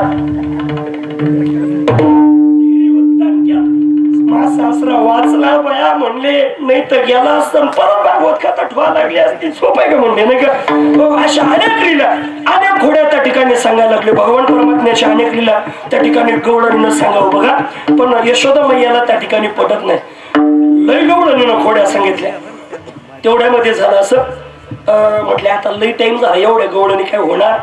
Speaker 3: सासरा वाचला बया म्हणले, नाही तर गेला असता परत भागवत कथा ठेवा लागली असती. सोपं आहे का म्हणले नाही का. अशा अनेक लीला अनेक घोड्या त्या ठिकाणी सांगायला लागले. भगवान परमात्म्याच्या अनेक लीला त्या ठिकाणी गवळणीनं सांगावं बघा. पण यशोदा मैयाला त्या ठिकाणी पटत नाही. लय गवळणीनं खोड्या सांगितल्या. तेवढ्यामध्ये झालं असं म्हटले आता लई टाइम झाला, एवढ्या गवळणी काय होणार.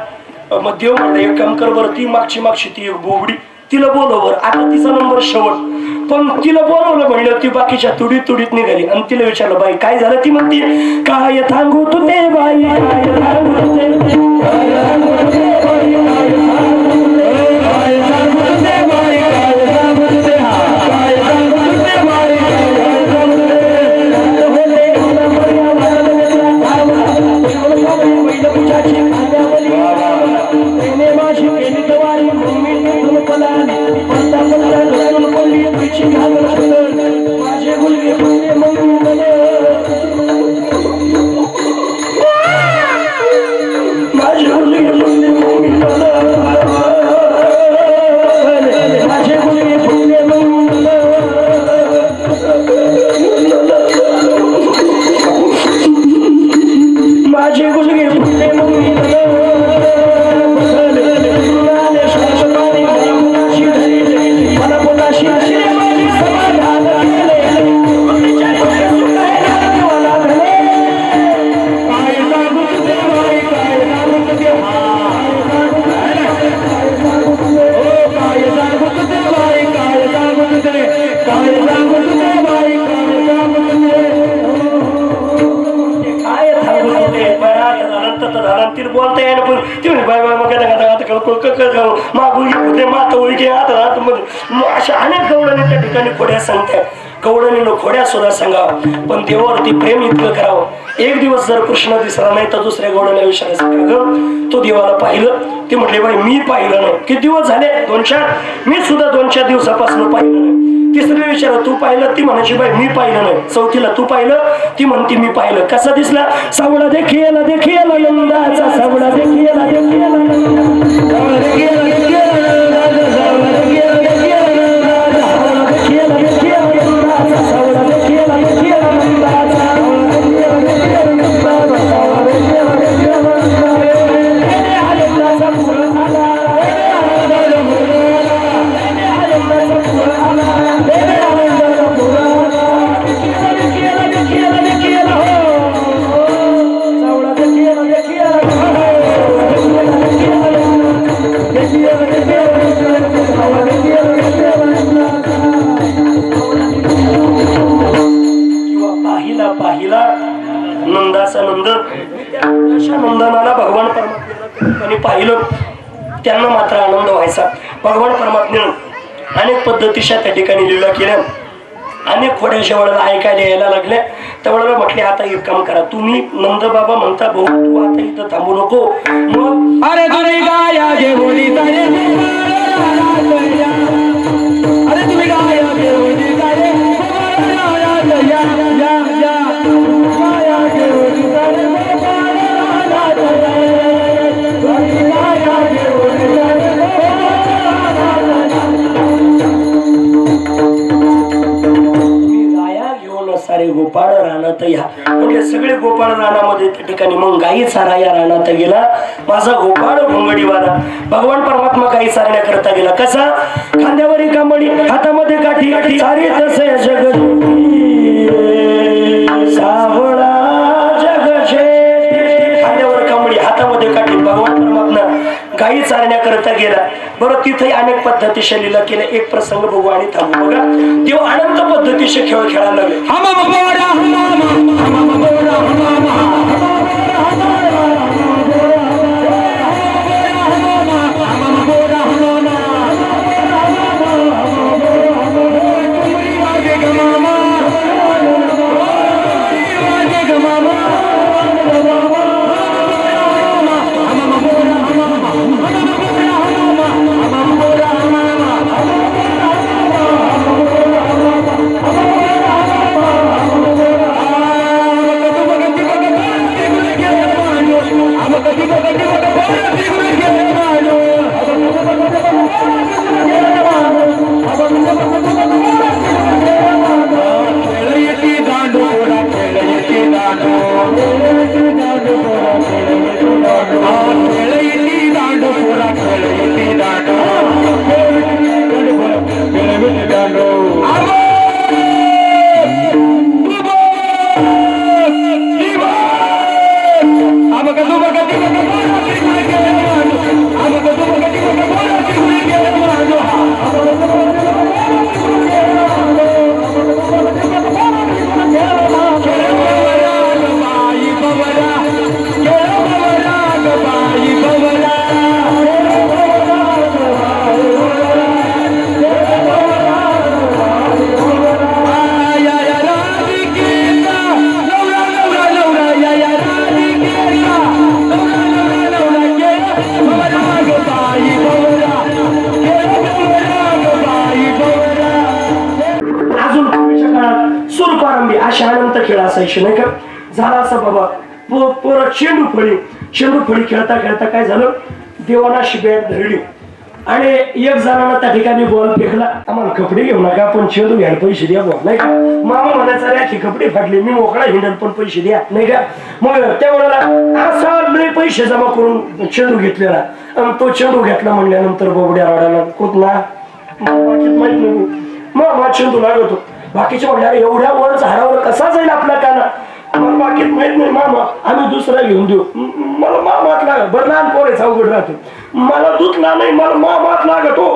Speaker 3: मग देव म्हणलं एक काम कर बरं, ती मागची ती एक बोबडी तिला बोलव बरं. आता तिचा नंबर शेवट. पण तिला बोलवलं म्हणलं, ती बाकीच्या तुडीत निघाली. आणि तिला विचारलं बाई काय झालं. ती म्हणते काय सांगू तू ते बाई, बोलता येईल पण ती म्हणे बाय बाय मग मागून माता ओळखी आता अशा अनेक गवळणी त्या ठिकाणी खोड्या सांगतात. गवळणीनं खोड्या सुद्धा सांगावं, पण देवावरती प्रेम इतकं करावं. एक दिवस जर कृष्ण दिसला नाही तर दुसऱ्या गवळणीला विचारायचं का ग तो देवाला पाहिलं. ते म्हटले बाई मी पाहिलं नाही. किती दिवस झाले 2-4. मी सुद्धा 2-4 दिवसापासून पाहिलं नाही. तिसऱ्या विचार तू पाहिलं. ती म्हणायची बाई मी पाहिलं नाही. चौथीला तू पाहिलं. ती म्हणते मी पाहिलं. कसा दिसला. सावळा देखील यंदाचा सावळा देखील पाहिला नंदाचा नंद. अशा नंदनाला भगवान परमात्म्याने पाहिलं. त्यांना मात्र आनंद व्हायचा. भगवान परमात्म्यानं अनेक पद्धतीच्या त्या ठिकाणी लीला केल्या. अनेक खोड्याच्या वेळेला ऐकायला यायला लागल्या. त्यावेळेला म्हटले आता एक काम करा, तुम्ही नंद बाबा म्हणता भाऊ तू आता इथं थांबू नको. मग
Speaker 2: अरे तुम्ही गाया जे बोली अरे तुम्ही गाया जे बोली
Speaker 3: सारे गोपाळ रानात या. म्हणजे सगळे गोपाळ रानामध्ये त्या ठिकाणी मग गाई चारा या रानात गेला. माझा गोपाळ घोंगडीवाला भगवान परमात्मा गाई चारण्याकरता गेला. कसा? खांद्यावरी कांबळी, हातामध्ये काठी, सारी तसे जग सावळा जगशे. खांद्यावर कांबळी, हातामध्ये काठी, भगवान परमात्मा गाई चारण्याकरता गेला. बरं, तिथेही अनेक पद्धतीशी लीला केल्या. एक प्रसंग बघू आणि थांबू. बघा, तेव्हा अनंत पद्धतीचे खेळ खेळायला लागले. खेळ असायचे नाही का. झाला असं बाबा, पोरं चेंडू फळी खेळता खेळता काय झालं, देवाना शिब्यात धरली आणि एक जणांना त्या ठिकाणी बॉल फेकला. आम्हाला कपडे घेऊ नका, पण चेंडू घ्यायला पैसे द्या बॉल, नाही का. मामा म्हणायचा रे की कपडे फाटले, मी मोकळा हिंडल पण पैसे द्या, नाही का. मग त्या वेळेला असा लय पैसे जमा करून चेंडू घेतलेला आणि तो चेंडू घेतला म्हणल्यानंतर बोबड्या रडायला कुठला माहित नाही. मग चेंडू लागतो. बाकीच्या म्हणल्या एवढ्या वर झाडावर कसा जाईल आपला काना, मला बाकीत माहित नाही मामा, आम्ही दुसरा घेऊन देऊ. मला मामात लागत, बरं लहान पोरेच अवघड राहतो, मला दूध ना नाही, मला मामात लागत हो.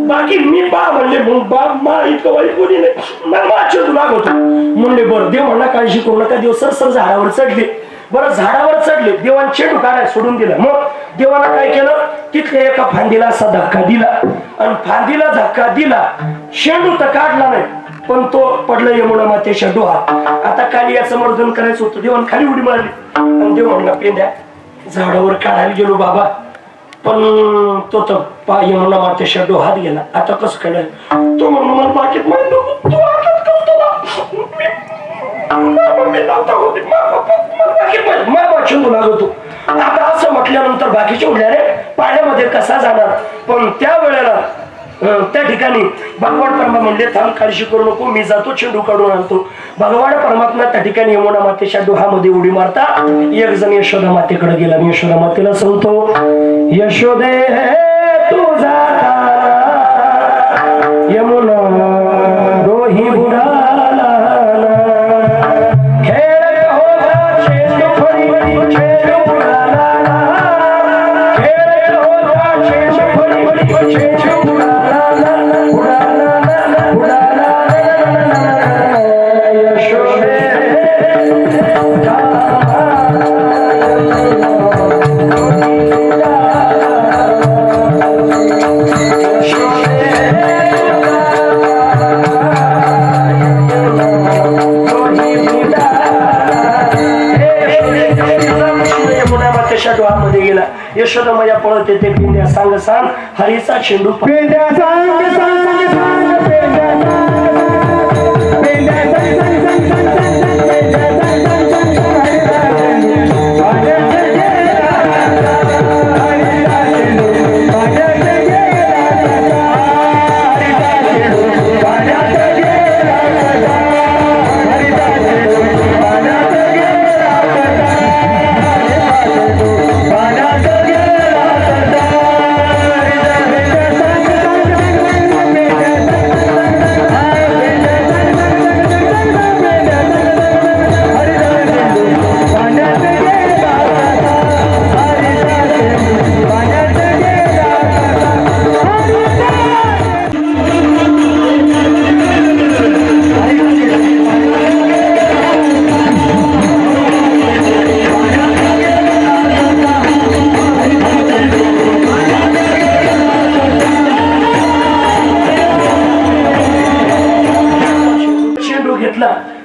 Speaker 3: बाकी मी बा म्हणले, मग बा मा इतकं वाईट कोणी नाही, मला माझ्या तू लागत म्हणले. बरं, देव म्हणला काळजी करू नका. देव सर झाडावर चढले. बरं, झाडावर चढले, देवान चेंडू काढायला सोडून दिला. मग देवानं काय केलं, तिथल्या एका फांदीला असा धक्का दिला आणि फांदीला धक्का दिला. शेंडू तर काढला नाही, पण तो पडला यमुना मातेच्या डोहात. आता खाली याचं मर्दन करायचं होतं, देवान खाली उडी मारली आणि देव म्हणला पेंड्या झाडावर काढायला गेलो बाबा, पण तो तर यमुना मातेच्या डोहात गेला. आता कसं काढाय, तो म्हणून मला बाकीत माहिती लागतो. आता असं म्हटल्यानंतर बाकीचे उडल्याने पाण्यामध्ये कसा जाणार. पण त्या वेळेला त्या ठिकाणी भगवान परमा म्हणले, थांब, काळजी करू नको, मी जातो, चेंडू काढून आणतो. भगवान परमात्मा त्या ठिकाणी यमुना मातेच्या डोहामध्ये उडी मारता एक जण यशोदा मातेकडे गेला. मी यशोदा मातेला सांगतो, यशोदे तुझा यमुना डोही बुडाला डोहामध्ये गेला. यशोदा मैया पळत येते, पेंड्या सांग सांग हरीचा चेंडू, पेंड्या सांग सांग सांग, पेंड्या सांग, पेंड्या सांग सांग सांग, पेंड्या सांग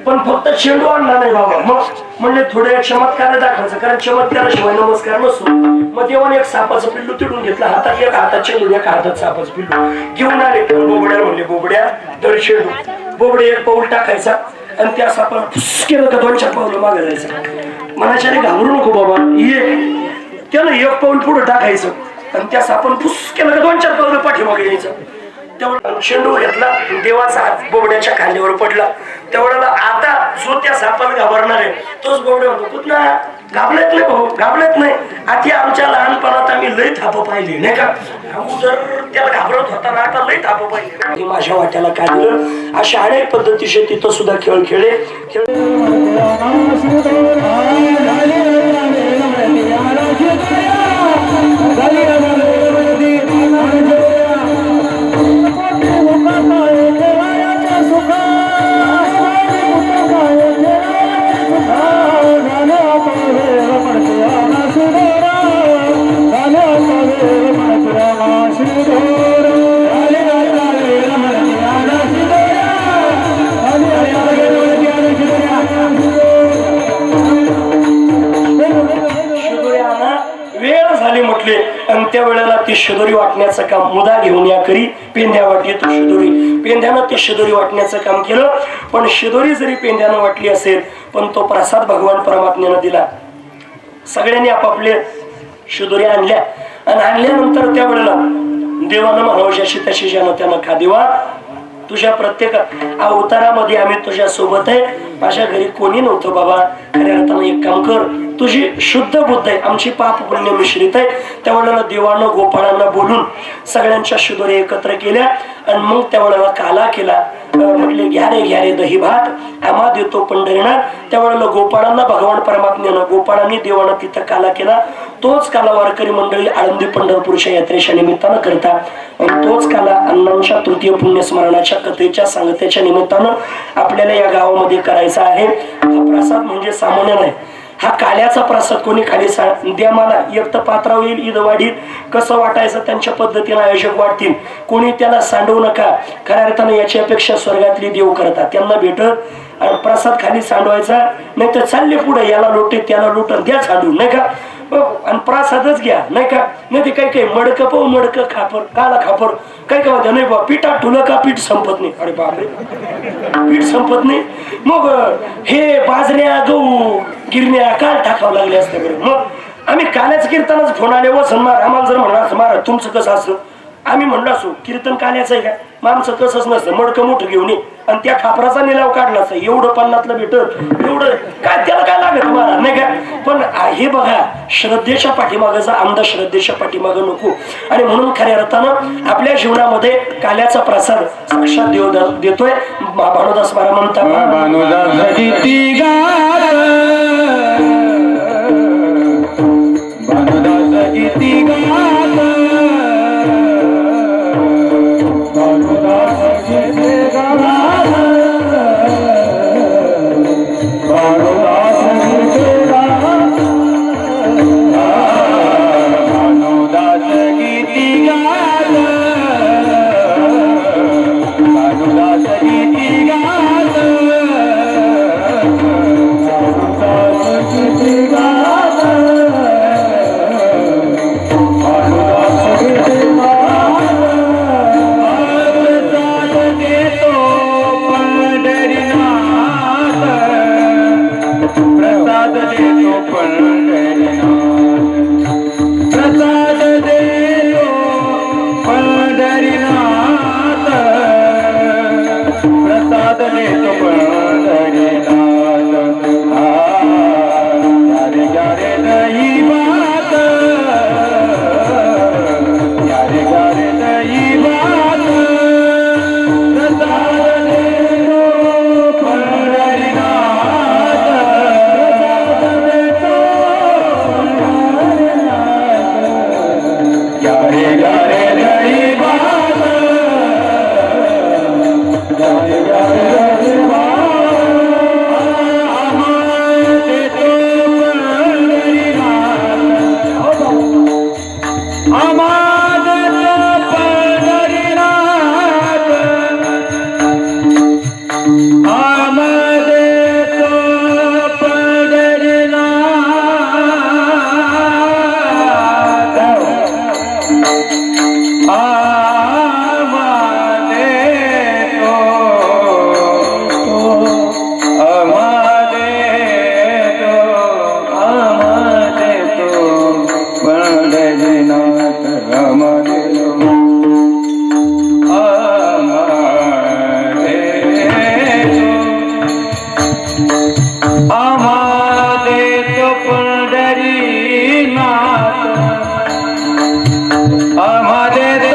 Speaker 3: पण फक्त चेंडू आणला नाही बाबा. मग म्हणले थोडे चमत्कार दाखवायचं, कारण चमत्काराशिवाय नमस्कार नसतो. मग देवाने एक सापाचं पिल्लू तिडून घेतलं हातात, एक हातात चेंडू एका हातात सापाचं पिल्लू घेऊन आले. बोबड्या म्हणले बोबड्या दर चेंडू. बोबडे एक पाऊल टाकायचा आणि त्या सापाला फुस केलं का 2-4 पावलं मागे जायचं. मनाच्याने घाबरू नको बाबा ये. त्याला एक पाऊल पुढे टाकायचं आणि त्या सापाला फुस केलं का 2-4 पावलं पाठीमागे यायचं. तेवढा चेंडू घेतला, देवाचा हात बोबड्याच्या खांद्यावर पडला. तेवढ्याला आता जो त्या सापाला घाबरणार आहे तोच बोबड्या म्हणतो कुठला घाबरत नाही भाऊ, घाबरत नाही. आधी आमच्या लहानपणात आम्ही लई थाप पाहिली नाही का. जर त्याला घाबरत होता ना आता लई थाप पाहिली. माझ्या वाट्याला काय दिलं. अशा अनेक पद्धतीचे तिथं सुद्धा खेळ खेळले. आणि त्या वेळेला ती शिदोरी वाटण्याचं काम मुदा घेऊन या करी पेंद्या वाटली तो शिदोरी. पेंद्यानं ती शिदोरी वाटण्याचं काम केलं. पण शिदोरी जरी पेंद्यानं वाटली असेल पण तो प्रसाद भगवान परमात्म्यानं दिला. सगळ्यांनी आपापले शिदोरी आणल्या आणि आणल्यानंतर त्या वेळेला देवानं म्हणावं जशी तशी ज्यानं त्यानं खा. देवा तुझ्या प्रत्येक अवतारामध्ये आम्ही तुझ्या सोबत आहे. माझ्या घरी कोणी नव्हतं बाबा. खऱ्या अर्थानं एक काम कर, तुझी शुद्ध बुद्ध आहे, आमची पाप पुण्य मिश्रित आहे. त्यावेळेला देवानं गोपाळांना बोलून सगळ्यांच्या शिदोरी एकत्र केल्या आणि मग त्यावेळेला काला केला. म्हटले घ्या रे दही भात आम्हा देतो पंढरीनाथ. त्यावेळेला गोपाळांना भगवान परमात्म्यानं गोपाळांनी देवानं तिथं काला केला. तोच काला वारकरी मंडळी आळंदी पंढरपूरच्या यात्रेच्या निमित्तानं करतात आणि तोच काला अण्णांच्या तृतीय पुण्यस्मरणाच्या कथेच्या सांगतेच्या निमित्तानं आपल्याला या गावामध्ये करायचा आहे. हा प्रसाद म्हणजे सामान्य नाही. हा काल्याचा प्रसाद कोणी खाली द्या मला एक तर पात्रा होईल ईद वाढील. कसं वाटायचं त्यांच्या पद्धतीने आयोजक वाटतील. कोणी त्याला सांडवू नका. खऱ्या अर्थानं याची अपेक्षा स्वर्गातली देव करतात. त्यांना भेटत आणि प्रसाद खाली सांडवायचा नाही तर चालले पुढे याला लोटे त्याला लोटत द्या सांडून नाही का. आणि प्रसादच घ्या नाही का. नाही ते काही मडकं पाहू मडकं खापर काला खापर काय काय म्हणते नाही बा पिठा ठुलं का पीठ संपत नाही. अरे बापरे पीठ संपत नाही. मग हे बाजऱ्या गहू गिरण्या काल टाकावं लागले असते बरं. मग आम्ही काल्याच कीर्तनाच फोन आले वसन मार आम्हाला जर म्हणणार मारा तुमचं कसं असं आम्ही म्हणलो असो कीर्तन काल्याचं आहे का. मग आमचं तसंच नसतं. मडकं मोठं घेऊन ये आणि त्या खापराचा निलाव काढला असं एवढं 50ला भेटत एवढं काय त्याला काय लागत मला नाही का. पण हे बघा श्रद्धेच्या पाठीमागाचा अंधश्रद्धेच्या पाठीमागं नको. आणि म्हणून खऱ्या अर्थानं आपल्या जीवनामध्ये काल्याचा प्रसाद साक्षात देव देतोय. भानुदास महाराज म्हणतात
Speaker 2: आम्हादेत पंढरीनाथ आम्हादेत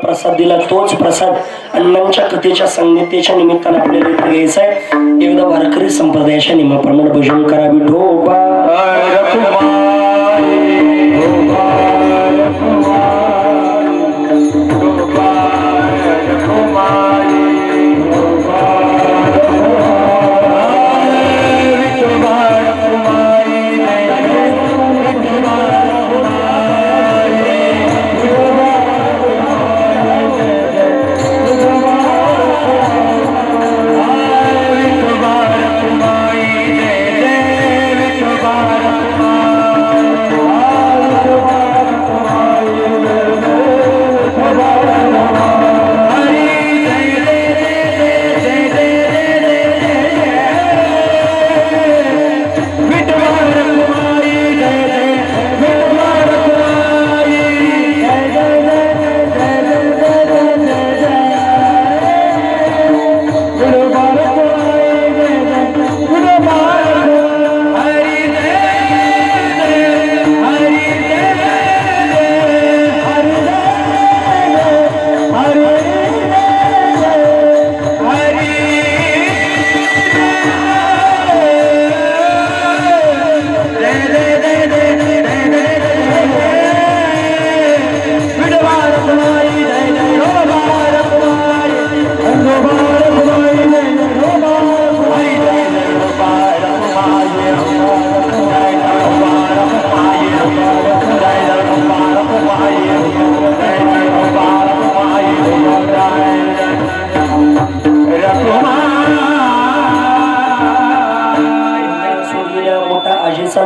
Speaker 3: प्रसाद दिला तोच प्रसाद अण्णांच्या कथेच्या संगीतेच्या निमित्तानं आपल्याला इथे घ्यायचा आहे. एकदा वारकरी संप्रदायाच्या नियमाप्रमाणे भजन करा. विठोबा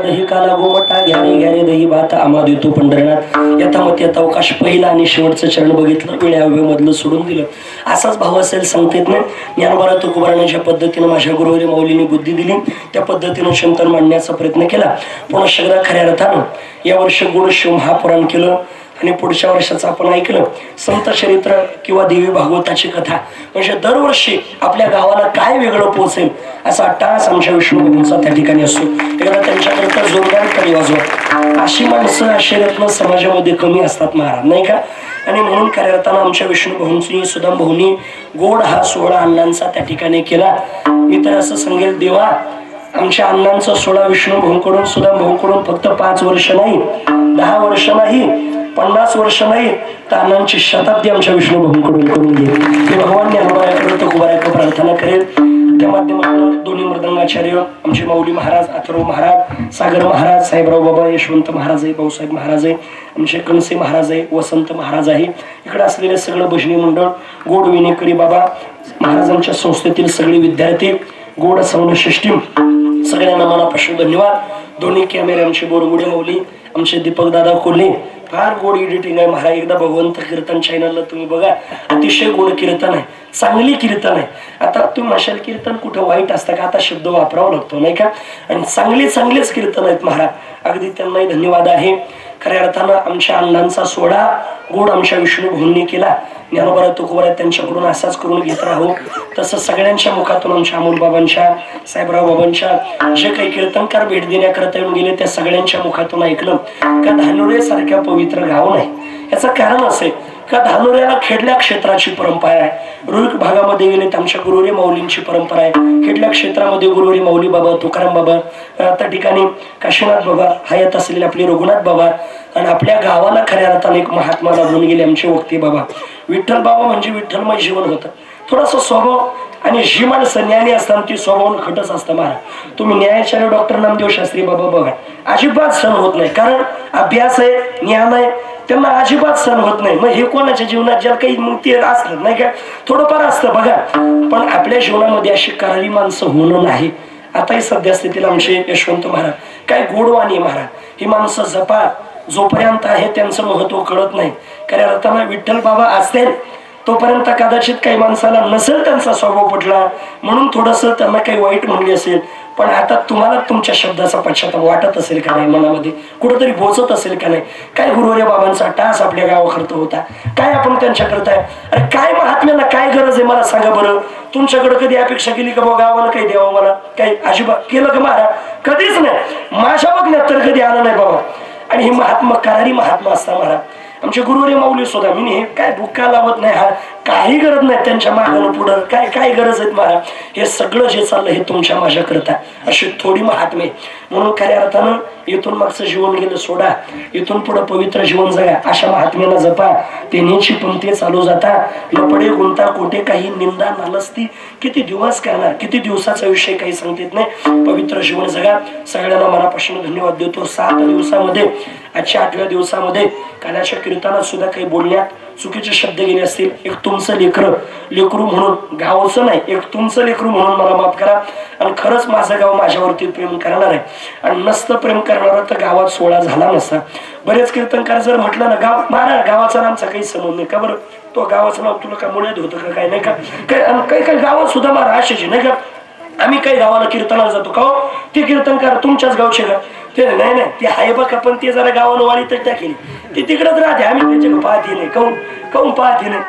Speaker 3: दही काला गोमटा घ्यारे घ्यारे दही भात आम्हा देतो पंढरनाथ. यथामत यथा अवकाश पहिला आणि शेवटचं चरण बघितलं, वेळ्यावे मधलं सोडून दिलं. असाच भाव असेल सांगतेत ना. ज्ञानोबा तुकोबाराने ज्या पद्धतीनं माझ्या गुरुवारी माऊलीने बुद्धी दिली त्या पद्धतीनं चिंतन मांडण्याचा प्रयत्न केला. पुन्हा सगळं खऱ्या अर्थानं यावर्षी गोड शिव महापुराण केलं आणि पुढच्या वर्षाचं आपण ऐकलं संत चरित्र किंवा देवी भागवताची कथा. म्हणजे दरवर्षी आपल्या गावाला काय वेगळं पोहोचेल असा अट्टास आमच्या विष्णुभाऊंचा त्या ठिकाणी असतो. एकदा त्यांच्याकरता जोरदार टाळी वाजवा. अशी माणसं अशी रत्न समाजामध्ये कमी असतात महाराज, नाही का? आणि म्हणून खऱ्या अर्थानं आमच्या विष्णुभाऊंनी सुदाम भाऊंनी गोड हा सोहळा अण्णांचा त्या ठिकाणी केला. मी तर असं सांगेल, देवा आमच्या अण्णांचा सोहळा विष्णुभाऊंकडून सुदाम भाऊंकडून फक्त 5 वर्ष नाही, 10 वर्ष नाही, 50 वर्ष नाही, तर अण्णांची शताब्दी आमच्या विष्णुभाऊंकडून करून घे. मी भगवान ज्ञानोबायाकडे तुकोबाराकडे प्रार्थना करेल. त्या माध्यमातून दोन्ही मृदंगाचार्य आमचे माऊली महाराज, अथर्व महाराज, सागर महाराज, साहेबराव बाबा, यशवंत महाराज आहे, भाऊसाहेब महाराज आहे, आमचे कणसे महाराज आहे, वसंत महाराज आहे, इकडे असलेले सगळं भजनी मंडळ, गोड विनेकरी बाबा, महाराजांच्या संस्थेतील सगळे विद्यार्थी, गोड सौंड सिस्टीम, सगळ्यांना मनापासून धन्यवाद. दोन्ही कॅमेरे आमचे बोरगुडे माऊली, आमचे दीपक दादा कोल्हे, फार गोड एडिटिंग आहे महाराज. एकदा भगवंत कीर्तन चॅनलला तुम्ही बघा, अतिशय गोड कीर्तन आहे, चांगली कीर्तन आहे. आता तुम्ही म्हणाल कीर्तन कुठं वाईट असतं का? आता शब्द वापरावा लागतो नाही का? आणि चांगलेच कीर्तन आहेत महाराज. अगदी त्यांनाही धन्यवाद आहे. खऱ्या अर्थानं आमच्या अण्णांचा सोहळा गोड आमच्या विष्णुभाऊंनी केला. ज्ञानोबा तुकोबारा त्यांच्याकडून असाच करून घेत राहू. तसं सगळ्यांच्या मुखातून आमच्या अमोल बाबांच्या, साहेबराव बाबांच्या, जे काही कीर्तनकार भेट देण्याकरता येऊन गेले त्या सगळ्यांच्या मुखातून ऐकलं का धानोरे सारख्या पवित्र गाव नाही. याचं कारण असे का धानोऱ्याला खेडल्या क्षेत्राची परंपरा आहे. रुईक भागामध्ये गेले तर आमच्या गुरुवारी माऊलींची परंपरा आहे. खेडल्या क्षेत्रामध्ये गुरुवारी माऊली बाबा, तुकाराम बाबा, त्या ठिकाणी काशीनाथ बाबा, हयात असलेले आपले रघुनाथ बाबा, आणि आपल्या गावाला खऱ्या अर्थाने एक महात्मा लाभून गेले आमचे वक्ते बाबा. विठ्ठल बाबा म्हणजे विठ्ठलमय जीवन होतं. थोडासा स्वभाव आणि जी माणसं ज्ञानी असतात ती स्वभावून खटच असतं महाराज. तुम्ही न्यायाचार्य डॉक्टर नामदेव शास्त्री बाबा बघा, अजिबात सण होत नाही. कारण अभ्यास आहे, ज्ञान आहे, त्यांना अजिबात सण होत नाही. मग हे कोणाच्या जीवनात ज्या काही मुक्ती असतात नाही का, थोडंफार असतं बघा. पण आपल्या जीवनामध्ये अशी करारी माणसं होणं नाही. आताही सध्या स्थितीला आमचे यशवंत महाराज काय गोडवाणी महाराज, ही माणसं जपा. जोपर्यंत आहे त्यांचं महत्व कळत नाही. खऱ्या अर्थानं विठ्ठल बाबा असतील तोपर्यंत कदाचित काही माणसाला नसेल त्यांचा स्वभाव पटला म्हणून थोडंसं त्यांना काही वाईट म्हणले असेल. पण आता तुम्हाला तुमच्या शब्दाचा पश्चाताप वाटत असेल का नाही, मनामध्ये कुठंतरी पोचत असेल का नाही? काय गुरुवारी बाबांचा टास आपल्या गावाकरता होता, काय आपण त्यांच्याकरता आहे? अरे काय महात्म्याला काय गरज आहे मला सांगा बरं. तुमच्याकडे कधी अपेक्षा केली का बाबा गावाला काही द्यावं मला? काही अजिबात केलं का महाराज? कधीच नाही. माझ्या बघण्यात तर कधी आलं नाही बाबा. आणि हे महात्मा करारी महात्मा असता महाराज. आमचे गुरुवारी माऊली सुद्धा मी हे काय बुक्का लावत नाही, हा काही गरज नाही त्यांच्या मागणं पुढं काय गरज आहेत महाराज. हे सगळं जे चाललं हे तुमच्या माझ्या करता अशी थोडी महात्मे. म्हणून खऱ्या अर्थानं इथून मागचं जीवन गेलं सोडा, इथून पुढे पवित्र जीवन जगा. अशा महात्म्याला जपा. तेनीची पंक्ती चालू जाता लपडे गुंता कोठे काही निंदा नालस्ती. किती दिवस करणार, किती दिवसाचा विषय काही सांगतेत नाही. पवित्र जीवन जगा. सगळ्यांना मनापासून धन्यवाद देतो. 7 दिवसामध्ये आजच्या 8व्या दिवसामध्ये कालाच्या कीर्तनात सुद्धा काही बोलण्यात चुकीचे शब्द गेले असतील. एक तुमचं लेकरू म्हणून, गावचं नाही, एक तुमचं लेकरू म्हणून मला माफ करा. आणि खरंच माझं गाव माझ्यावरती प्रेम करणार आहे. आणि नसतं प्रेम करणार तर गावात सोहळा झाला नसता. बरेच कीर्तनकार जर म्हटलं ना गाव महाराज गावाचा नामचा काही संबंध नाही का बरं, तो गावाचं नाव तुला का मुळ्यात होतं का काय नाही का? काही गावात सुद्धा मला अशाची नाही का. आम्ही काही गावाला कीर्तनाला जातो का, ते कीर्तनकार तुमच्याच गावचे का? ते नाही ते आहे बघा, पण ते जरा गावानं वाळी तर टाकेल, ते तिकडच राहते. आम्ही त्याच्या पाहते नाही, काऊन पाहते नाही.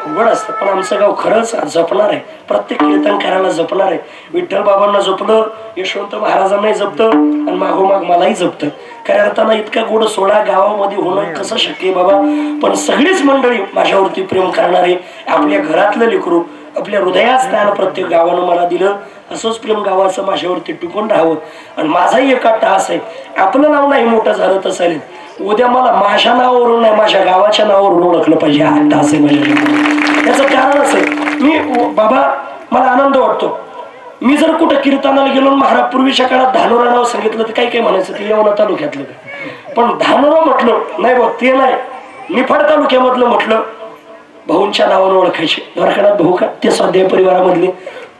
Speaker 3: उघड असतं. पण आमचं गाव खरंच जपणार आहे. प्रत्येक कीर्तनकाराला जपणार आहे. विठ्ठल बाबांना जपलं, यशवंत महाराजांनाही जपतं आणि मागोमाग मलाही जपतं. खऱ्या अर्थानं इतका गोड सोहळा गावामध्ये होणं कसं शक्य आहे बाबा. पण सगळीच मंडळी माझ्यावरती प्रेम करणारे, आपल्या घरातलं लेकरू, आपल्या हृदयात स्थान प्रत्येक गावानं मला दिलं. असंच प्रेम गावाचं माझ्यावरती टिकून राहावं. आणि माझाही एका टास आहे, आपलं नाव नाही मोठं झालं तर चालेल, उद्या मला माझ्या नावावरून नाही माझ्या गावाच्या नावावरून ओळखलं पाहिजे. हा टास आहे माझ्या. याचं कारण असं मी बाबा मला आनंद वाटतो. मी जर कुठं कीर्तनाला गेलो महाराज पूर्वीच्या काळात धानोरा नाव सांगितलं तर काही म्हणायचं ते येवला तालुक्यातलं का. पण धानोरा म्हटलं नाही बघ ते नाही, निफाड तालुक्यामधलं म्हटलं भाऊंच्या नावानं ओळखायचे. द्वारकानाथ भाऊ का ते स्वाध्याय परिवारामधले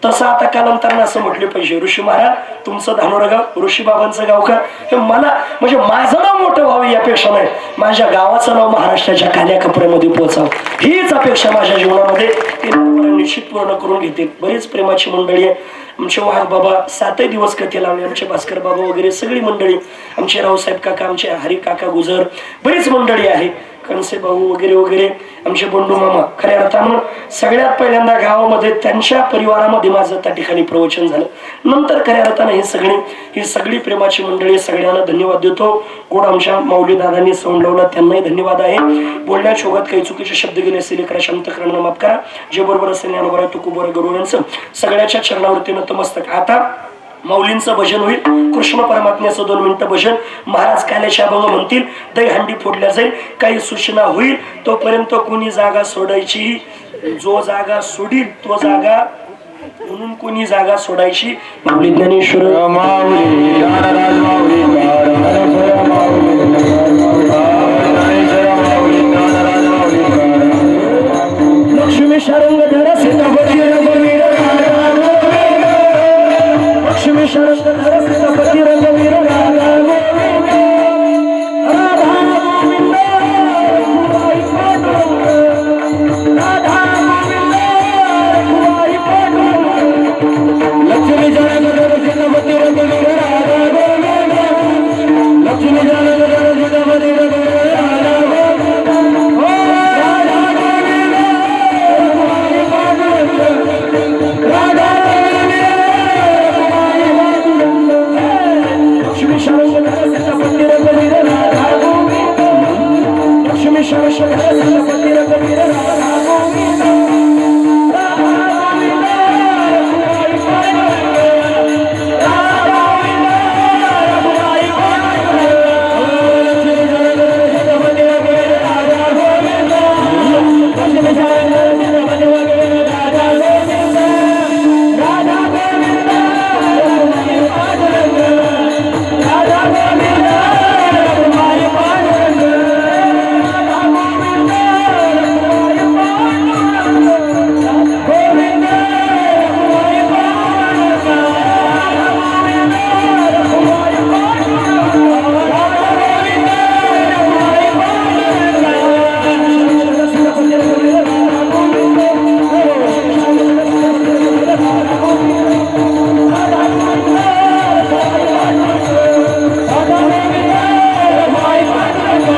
Speaker 3: तसं आता कालांतरानं असं म्हटले पाहिजे, ऋषी महाराज तुमचं धानोरा गाव ऋषी बाबांचं गाव का, हे मला म्हणजे माझं नाव मोठं व्हावं यापेक्षा नाही, माझ्या गावाचं नाव महाराष्ट्राच्या कान्याकोपऱ्यामध्ये पोहोचावं हीच अपेक्षा माझ्या जीवनामध्ये ते निश्चित पूर्ण करून घेतील. बरीच प्रेमाची मंडळी आहे. आमचे वाघ बाबा 7 दिवस कथे लावले, आमचे भास्कर बाबा वगैरे सगळी मंडळी, आमचे रावसाहेब काका, आमचे हरी काका गुजर, बरीच मंडळी आहे, कणसे भाऊ वगैरे वगैरे, आमचे बंडू मामा. खऱ्या अर्थानं सगळ्यात पहिल्यांदा गावामध्ये त्यांच्या परिवारामध्ये माझं त्या ठिकाणी प्रवचन झालं. नंतर खऱ्या अर्थानं ही सगळी प्रेमाची मंडळी, सगळ्यांना धन्यवाद देतो. गोड आमच्या माऊली दादांनी सोंडवलं, त्यांनाही धन्यवाद आहे. बोलण्याच्या ओघात काही चुकीचे शब्द गेले असतील करा, शांत करणं माफ करा. जे बरोबर असेल ज्ञानोबरा तुकोबरा गरुडांचं सगळ्याच्या चरणावरती नतमस्तक. आता माऊलींचं भजन होईल, कृष्ण परमात्म्याचं 2 मिनिटं भजन. महाराज काल्याच्या अभंग म्हणतील, दहीहंडी फोडल्या जाईल, काही सूचना होईल. तोपर्यंत कोणी जागा सोडायची, जो जागा सोडील तो जागा, म्हणून कोणी जागा सोडायची. माऊली ज्ञानेश्वर लक्ष्मी शारंग धरा सीतापती रंगवीर, लक्ष्मी शारंग धरा सीतापती रंगवीर, राधा गोविंद राधा गोविंद रघुराई पांडुरंग, राधा गोविंद रघुराई पांडुरंग. लक्ष्मी शारंग धरा सीतापती रंगवीर, राधा गोविंद, लक्ष्मी शारंग धरा सीतापती रंगवीर, राधा गोविंद, राधा गोविंद रघुराई पांडुरंग, राधा लक्ष्मी शारंग धरा सीतापती रंगवीर, राधा गोविंद, लक्ष्मी शारंग धरा सीतापती रंगवीर, राधा गोविंद, राधा गोविंद रघुराई पांडुरंग, राधा गोविंद रघुराई पांडुरंग. लक्ष्मी शारंग धरा सीतापती रंगवीर, राधा गोविंद, लक्ष्मी शारंग धरा सीतापती रंगवीर, राधा गोविंद, राधा गोविंद रघुराई पांडुरंग, राधा गोविंद रघुराई पांडुरंग, राधा गोविंद रघुराई पांडुरंग, गोविंद रघुराई पांडुरंग, राधा गोविंद रघुराई पांडुरंग, राधा गोविंद रघुराई पांडुरंग. सीतापती रंगवीर, राधा गोविंद, राधा गोविंद, राधा गोविंद रघुराई पांडुरंग, राधा गोविंद रघुराई पांडुरंग.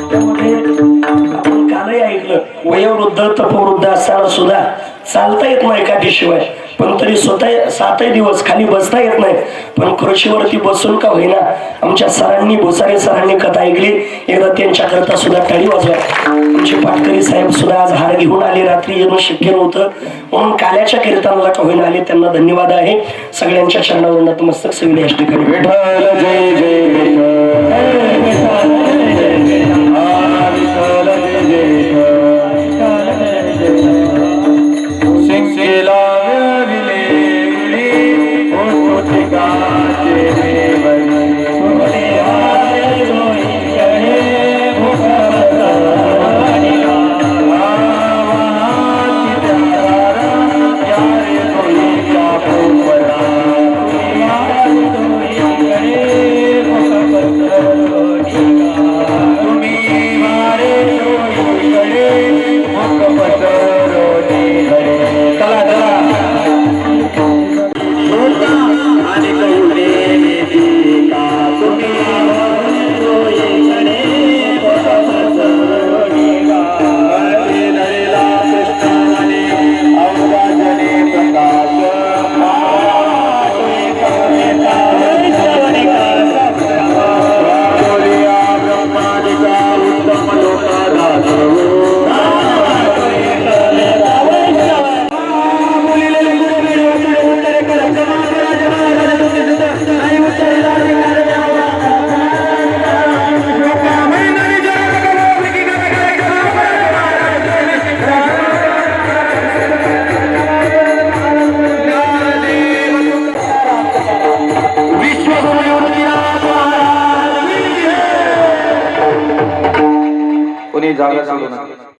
Speaker 3: त्यामध्ये आपण कालही ऐकलं, वयोवृद्ध तपवृद्ध असताना सुद्धा चालता येत नाही काठीशिवाय, पण तरी स्वतः 7 दिवस खाली बसता येत नाही, पण खुर्चीवरती बसून का होईना आमच्या सरांनी, भुसारे सरांनी कथा ऐकली. एकदा त्यांच्याकरता सुद्धा टाळी वाजवा. आमचे पाटकरी साहेब सुद्धा आज हार घेऊन आले, रात्री येणं शक्य नव्हतं म्हणून काल्याच्या कीर्तनाला का होईना आले, त्यांना धन्यवाद आहे. सगळ्यांच्या चरणावर नतमस्तक. सविनय ठिकाणी
Speaker 2: विठ्ठल जय जय विठ्ठल.